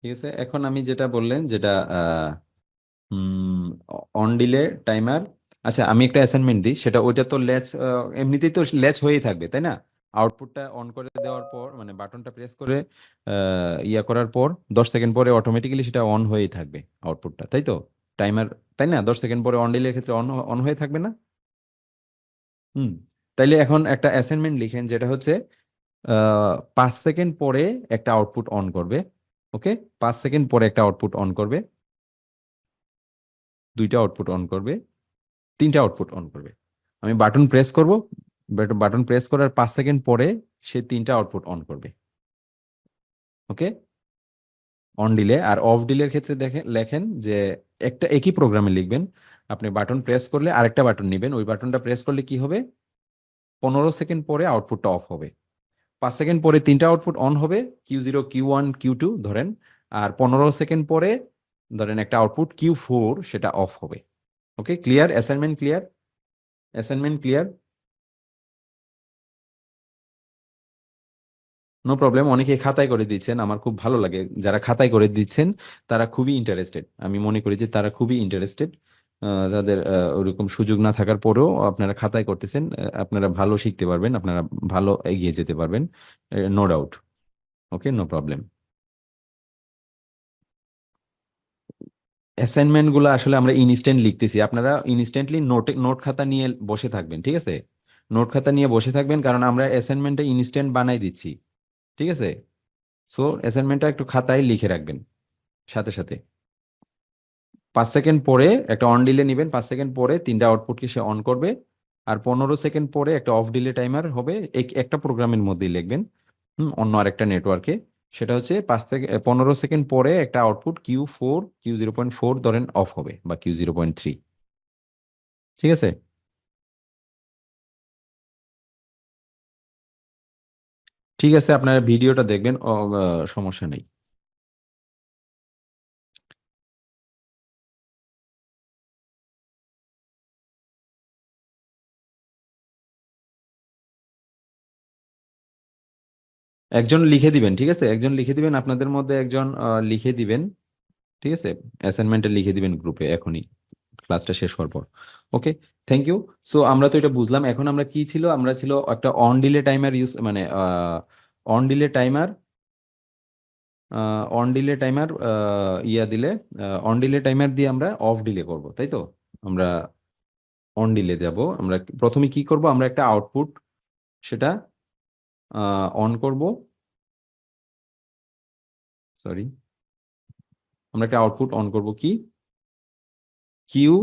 Speaker 1: ঠিক আছে, এখন আমি যেটা বললেন, যেটা অন ডিলে টাইমার। আচ্ছা, আমি একটা অ্যাসাইনমেন্ট দিই, সেটা ওইটা তো ল্যাচ, এমনিতেই তো ল্যাচ হয়েই থাকবে, তাই না? আউটপুটটা অন করে দেওয়ার পর, মানে বাটনটা প্রেস করে ইয়া করার পর 10 সেকেন্ড পরে অটোমেটিক্যালি সেটা অন হয়েই থাকবে আউটপুটটা, তাই তো? টাইমার, তাই না? 10 সেকেন্ড পরে অন ডিলের ক্ষেত্রে অন অন হয়ে থাকবে না? হুম। তাইলে এখন একটা অ্যাসাইনমেন্ট লিখেন, যেটা হচ্ছে 5 সেকেন্ড পরে একটা আউটপুট অন করবে। ওকে, 5 সেকেন্ড পরে একটা আউটপুট অন করবে, দুইটা আউটপুট অন করবে, তিনটা আউটপুট অন করবে। আমি বাটন প্রেস করব, বাটন প্রেস করার 5 সেকেন্ড পরে সে তিনটা আউটপুট অন করবে। ওকে, অন ডিলে। আর অফ ডিলের ক্ষেত্রে দেখেন, লেখেন যে একটা একই প্রোগ্রামে লিখবেন, আপনি বাটন প্রেস করলে আরেকটা বাটন নেবেন, ওই বাটনটা প্রেস করলে কি হবে, 15 সেকেন্ড পরে আউটপুটটা অফ হবে। 5 সেকেন্ড পরে তিনটা আউটপুট অন হবে, Q0, Q1, Q2 ধরেন। আর 15 সেকেন্ড পরে ধরেন একটা আউটপুট Q4, সেটা অফ হবে। Okay, clear? Assignment clear? Assignment clear? No problem, অনেকে খাতায় করে দিচ্ছেন, আমার খুব ভালো লাগে যারা খাতায় করে দিচ্ছেন। তারা খুবই ইন্টারেস্টেড, আমি মনে করি যে তারা খুবই ইন্টারেস্টেড। তাদের ওরকম সুযোগ না থাকার পরেও আপনারা খাতায় করতেছেন, আপনারা ভালো শিখতে পারবেন, আপনারা ভালো এগিয়ে যেতে পারবেন, নো ডাউট। ওকে, নো প্রবলেম। অ্যাসাইনমেন্ট গুলো আসলে আমরা ইনস্ট্যান্ট লিখতেছি, আপনারা ইনস্ট্যান্টলি নোট খাতা নিয়ে বসে থাকবেন, ঠিক আছে? নোট খাতা নিয়ে বসে থাকবেন, কারণ আমরা অ্যাসাইনমেন্টটা ইনস্ট্যান্ট বানাই দিচ্ছি। ঠিক আছে, সো অ্যাসাইনমেন্টটা একটু খাতায় লিখে রাখবেন সাথে সাথে। 5 সেকেন্ড পরে একটা অন ডিলে নেবেন, 5 সেকেন্ড পরে তিনটা আউটপুটকে সে অন করবে। আর 15 সেকেন্ড পরে একটা অফ ডিলে টাইমার হবে, একটা প্রোগ্রামের মধ্যেই লিখবেন। অন্য আরেকটা নেটওয়ার্কে। সেটা হচ্ছে 15 সেকেন্ড পরে একটা আউটপুট Q0.4 ধরেন অফ হবে, বা Q0.3। ঠিক আছে। ঠিক আছে, আপনারা ভিডিওটা দেখবেন, সমস্যা নেই। একজন লিখে দিবেন, ঠিক আছে, একজন লিখে দিবেন, আপনাদের মধ্যে একজন লিখে দিবেন, ঠিক আছে, অ্যাসাইনমেন্টে লিখে দিবেন গ্রুপে এখনই, ক্লাসটা শেষ হওয়ার পর। ওকে, থ্যাংক ইউ। সো আমরা তো এটা বুঝলাম, এখন আমরা কি ছিল, আমরা ছিল একটা অন ডিলে টাইমার ইউজ, মানে on delay timer, on delay timer ইয়া দিলে, অন ডিলে টাইমার দিয়ে আমরা অফ ডিলে করব, তাই তো? আমরা অন ডিলে যাব, আমরা প্রথমে কি করব, আমরা একটা আউটপুট সেটা অন করব, সরি, আমরা একটা আউটপুট অন করব কি, কিউ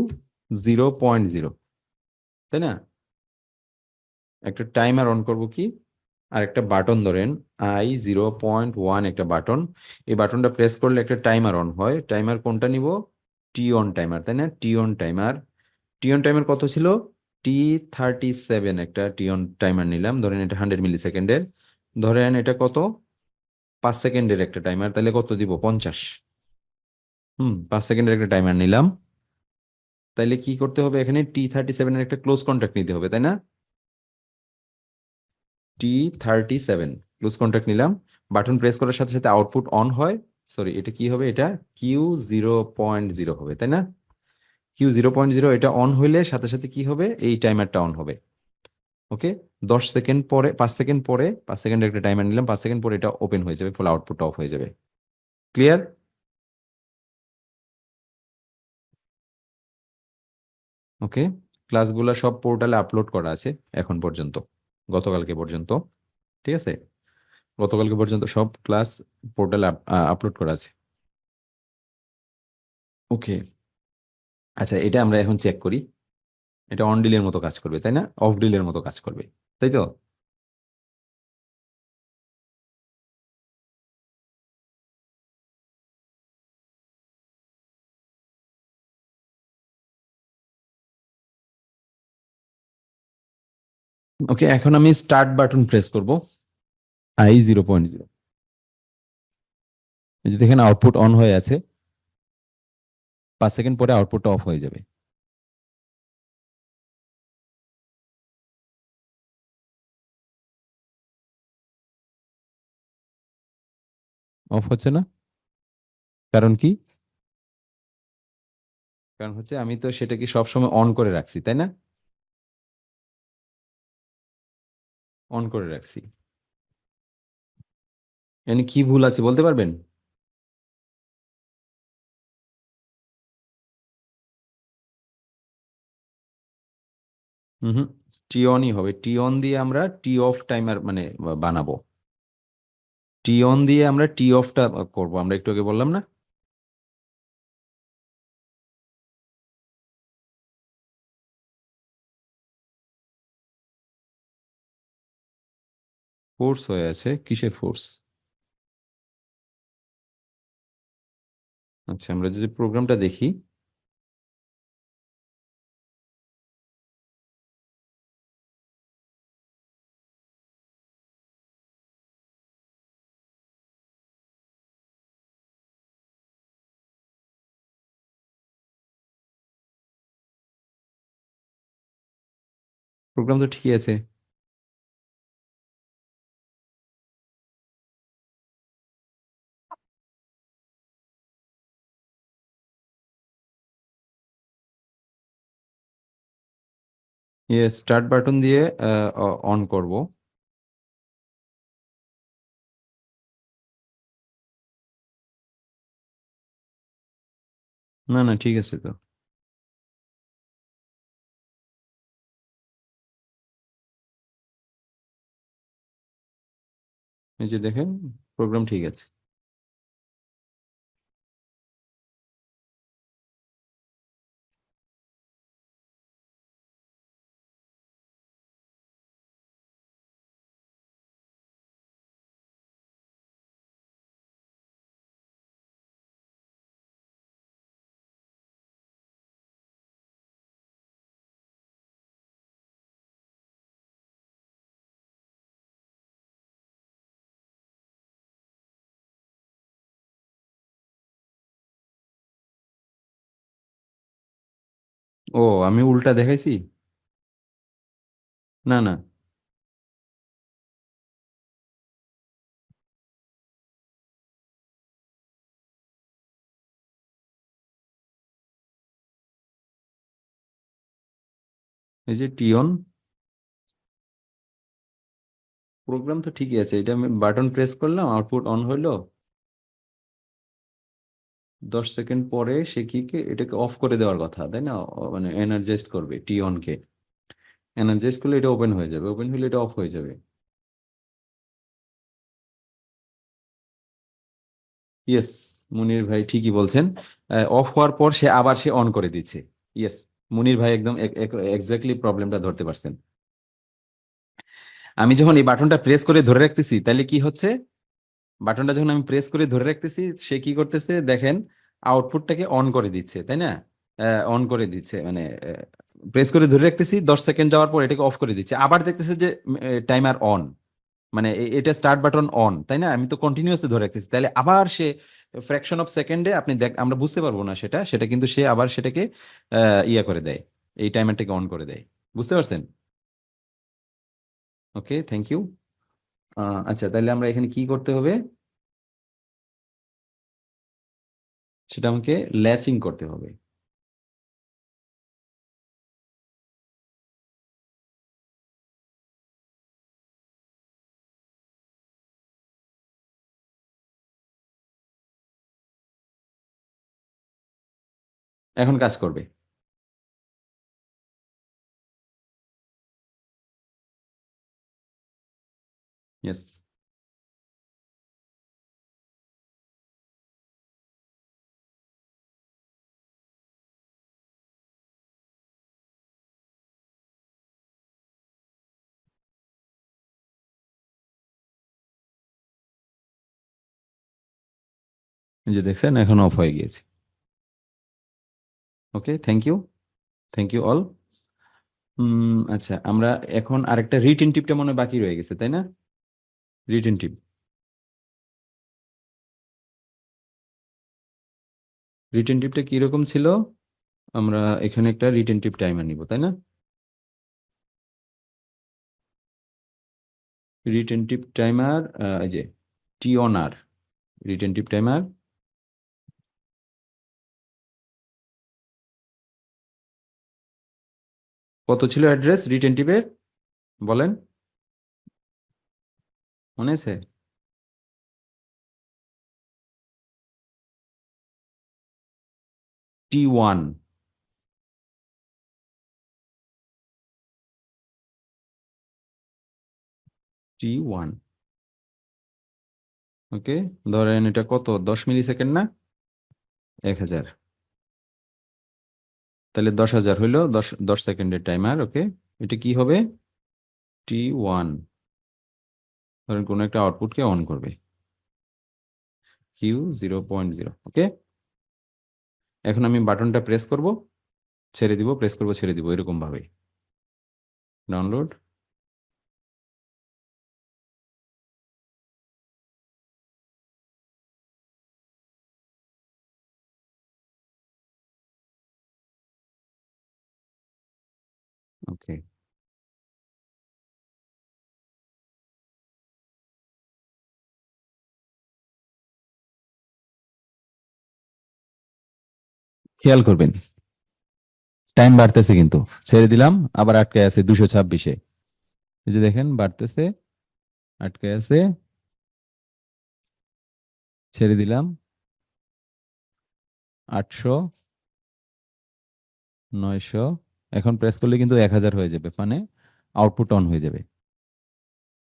Speaker 1: 0.0, তাই না? একটা টাইমার অন করব কি, আর একটা বাটন ধরেন I 0.1, একটা বাটন, এই বাটনটা প্রেস করলে একটা টাইমার অন হয়। টাইমার কোনটা নিব? টি অন টাইমার, তাই না? T on timer, T on timer কত ছিল? T37, একটা টি অন টাইমার নিলাম, ধরেন এটা 100 মিলি সেকেন্ডের, ধরেন এটা কত, 5 সেকেন্ডের একটা টাইমার, তাহলে কত দিব? 50। 5 সেকেন্ডের একটা টাইমার নিলাম, তাইলে কি করতে হবে, এখানে T37-এর একটা ক্লোজ কন্ট্যাক্ট নিতে হবে, তাই না? T37 ক্লোজ কন্ট্যাক্ট নিলাম, বাটন প্রেস করার সাথে সাথে আউটপুট অন হয়, সরি এটা কি হবে, এটা Q 0.0 হবে, তাই না? Q 0.0 এটা অন হইলে সাথে সাথে কি হবে, এই টাইমারটা অন হবে। ওকে, 10 সেকেন্ড পরে, 5 সেকেন্ড পরে, 5 সেকেন্ডের একটা টাইমার নিলাম, 5 সেকেন্ড পরে এটা ওপেন হয়ে যাবে, ফলে আউটপুট অফ হয়ে যাবে। ক্লিয়ার? ওকে, ক্লাসগুলো সব পোর্টালে আপলোড করা আছে এখন পর্যন্ত, গতকালকে পর্যন্ত, ঠিক আছে, গতকালকে পর্যন্ত সব ক্লাস পোর্টালে আপলোড করা আছে। ওকে, আচ্ছা, এটা আমরা এখন চেক করি, এটা অন ডিলের মতো কাজ করবে, তাই না? অফ ডিলের মতো কাজ করবে, তাই তো? ওকে, এখন আমি স্টার্ট বাটন প্রেস করব, I 0.0, এই যে দেখেন আউটপুট অন হয়ে আছে, 5 সেকেন্ড পরে আউটপুটটা অফ হয়ে যাবে। অফ হচ্ছে না, কারণ কি? কারণ হচ্ছে আমি তো সেটাকে সবসময় অন করে রাখছি, তাই না? অন করে রাখছি, এখানে কি ভুল আছে বলতে পারবেন? হুম, টি অনই হবে, টি অন দিয়ে আমরা টি অফ টাইমার মানে বানাবো, টি অন দিয়ে আমরা টি অফটা করব, আমরা একটু আগে বললাম না? ফোর্স হয়ে আছে, কিসের ফোর্স? আচ্ছা, আমরা যদি প্রোগ্রামটা দেখি, প্রোগ্রাম তো ঠিকই আছে। ইয়ে, স্টার্ট বাটন দিয়ে অন করব। না না, ঠিক আছে তো, এই যে দেখেন, প্রোগ্রাম ঠিক আছে। ও, আমি উল্টা দেখাইছি। না না, এই যে টিয়ন প্রোগ্রাম তো ঠিকই আছে, এটা আমি বাটন প্রেস করলাম, আউটপুট অন হইলো। 10 সেকেন্ড পরে সে কি এটাকে অফ করে দেওয়ার কথা, তাই না? মানে এনার্জাইজ করবে টি অন কে, এনার্জাইজ করলে এটা ওপেন হয়ে যাবে, ওপেন হলে এটা অফ হয়ে যাবে। ইয়েস, মুনির ভাই ঠিকই বলছেন। অফ হওয়ার পর সে অন করে দিচ্ছে। ইয়েস, মুনির ভাই একদম এক্স্যাক্টলি প্রবলেমটা ধরতে পারছেন। আমি যখন এই বাটনটা প্রেস করে ধরে রাখতেছি তাহলে কি হচ্ছে, বাটনটা যখন আমি প্রেস করে ধরে রাখতেছি সে কি করতেছে দেখেন, আউটপুটটাকে অন করে দিচ্ছে, তাই না? অন করে দিচ্ছে মানে প্রেস করে ধরে রাখতেছি, 10 সেকেন্ড যাওয়ার পর এটাকে অফ করে দিচ্ছে, আবার দেখতেছে যে টাইমার অন, মানে এটা স্টার্ট বাটন অন, তাই না? আমি তো কন্টিনিউয়াসলি ধরে রাখতেছি, তাহলে আবার সে ফ্র্যাকশন অফ সেকেন্ডে আপনি দেখ, আমরা বুঝতে পারবো না সেটা সেটা কিন্তু সে আবার সেটাকে ইয়া করে দেয়, এই টাইমারটাকে অন করে দেয়। বুঝতে পারছেন? ওকে, থ্যাংক ইউ। আচ্ছা, তাহলে আমরা এখানে কি করতে হবে, সেটা আমাকে ল্যাচিং করতে হবে। এখন কাজ করবে। ইয়েস। এই যে দেখছেন এখন অফ হয়ে গিয়েছে। Okay, thank you, thank you all. আচ্ছা, আমরা এখন আরেকটা রিটেনটিভটা মনে হয় বাকি রয়ে গেছে, তাই না? রিটেনটিভ, রিটেনটিভটা কিরকম ছিল? আমরা এখানে একটা রিটেনটিভ টাইমার নিব, তাই না? রিটেনটিভ টাইমার, এই যে টি অন আর রিটেনটিভ টাইমার। কত ছিল অ্যাড্রেস রিটেনটিভের, বলেন, মনে আছে? T1, T1। ওকে, ধরেন এটা কত, 10 মিলি সেকেন্ড না? 1000, তাহলে 10,000 হইলো 10 10 সেকেন্ডের টাইমার। ওকে, এটা কি হবে, T1, ধরেন কোনো একটা আউটপুটকে অন করবে, Q 0.0। ওকে, এখন আমি বাটনটা প্রেস করব, ছেড়ে দিব, প্রেস করব, ছেড়ে দিব, এরকম ভাবে। ডাউনলোড। ওকে, খেয়াল করবেন টাইম বাড়তেছে কিন্তু, ছেড়ে দিলাম, আবার আটকে আছে 226-এ। এই যে দেখেন বাড়তেছে, আটকে আছে, ছেড়ে দিলাম, 800, 900। এখন প্রেস করলে কিন্তু 1000 হয়ে যাবে, মানে আউটপুট অন হয়ে যাবে।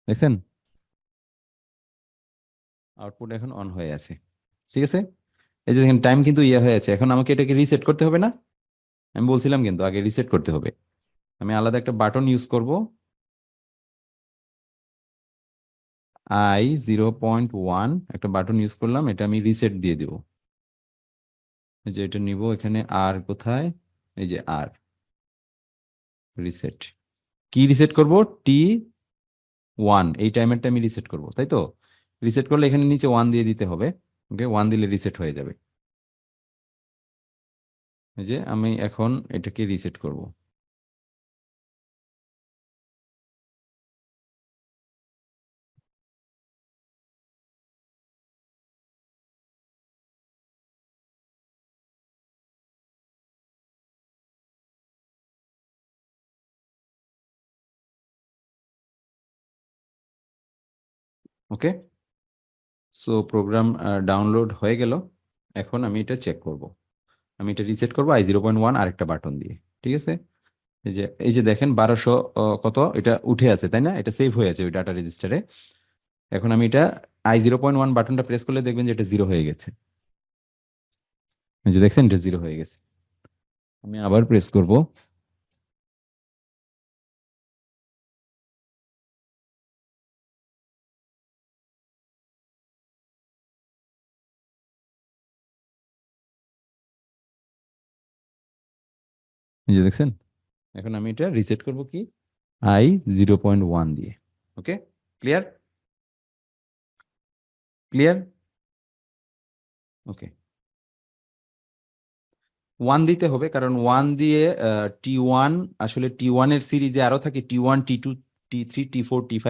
Speaker 1: দেখছেন, আউটপুট এখন অন হয়ে আছে। ঠিক আছে, এই যে দেখেন টাইম কিন্তু ইয়ে হয়ে আছে। এখন আমাকে এটাকে রিসেট করতে হবে না? আমি বলছিলাম কিন্তু আগে রিসেট করতে হবে। আমি আলাদা একটা বাটন ইউজ করব, I 0.1 একটা বাটন ইউজ করলাম, এটা আমি রিসেট দিয়ে দিব। এই যে এটা নিব, এখানে আর কোথায়, এই যে আর, রিসেট। কি রিসেট করব, T1, এই টাইমারটা আমি রিসেট করব, তাই তো? রিসেট করলে এখানে নিচে 1 দিয়ে দিতে হবে। ওকে, 1 দিলে রিসেট হয়ে যাবে। এই যে আমি এখন এটাকে রিসেট করব। ওকে, সো প্রোগ্রাম ডাউনলোড হয়ে গেল। এখন আমি এটা চেক করব, আমি এটা রিসেট করবো i0.1 আরেকটা বাটন দিয়ে। ঠিক আছে, এই যে দেখেন 1200 কত এটা উঠে আছে, তাই না? এটা সেভ হয়ে আছে ওই ডাটা রেজিস্টারে। এখন আমি এটা i0.1 বাটনটা প্রেস করলে দেখবেন যে এটা জিরো হয়ে গেছে। এই যে দেখছেন এটা জিরো হয়ে গেছে। আমি আবার প্রেস করব, এই যে দেখছেন। এখন আমি এটা রিসেট করব কি i0.1 দিয়ে। ওকে, ক্লিয়ার? ক্লিয়ার? ওকে, 1 দিতে হবে, কারণ 1 দিয়ে T1, আসলে T1 এর সিরিজে আরো থাকে T1, T2, T3, T4, T5।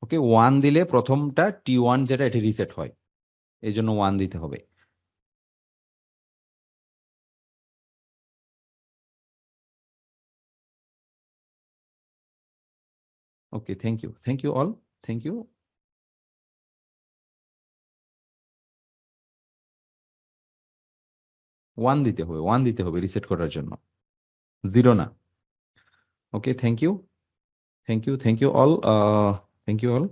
Speaker 1: ওকে, 1 দিলে প্রথমটা T1 যেটা এটা রিসেট হয়, এই জন্য 1 দিতে হবে। Okay, thank you all, thank you. 1 দিতে হবে, 1 দিতে হবে রিসেট করার জন্য, জিরো না। Okay, thank you all, thank you all.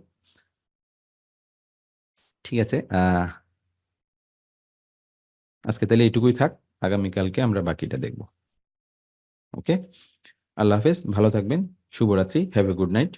Speaker 1: ঠিক আছে, আজকে তাহলে এইটুকুই থাক, আগামীকালকে আমরা বাকিটা দেখব। ওকে, আল্লাহ হাফেজ, ভালো থাকবেন, শুভরাত্রি, হ্যাভ এ গুড নাইট।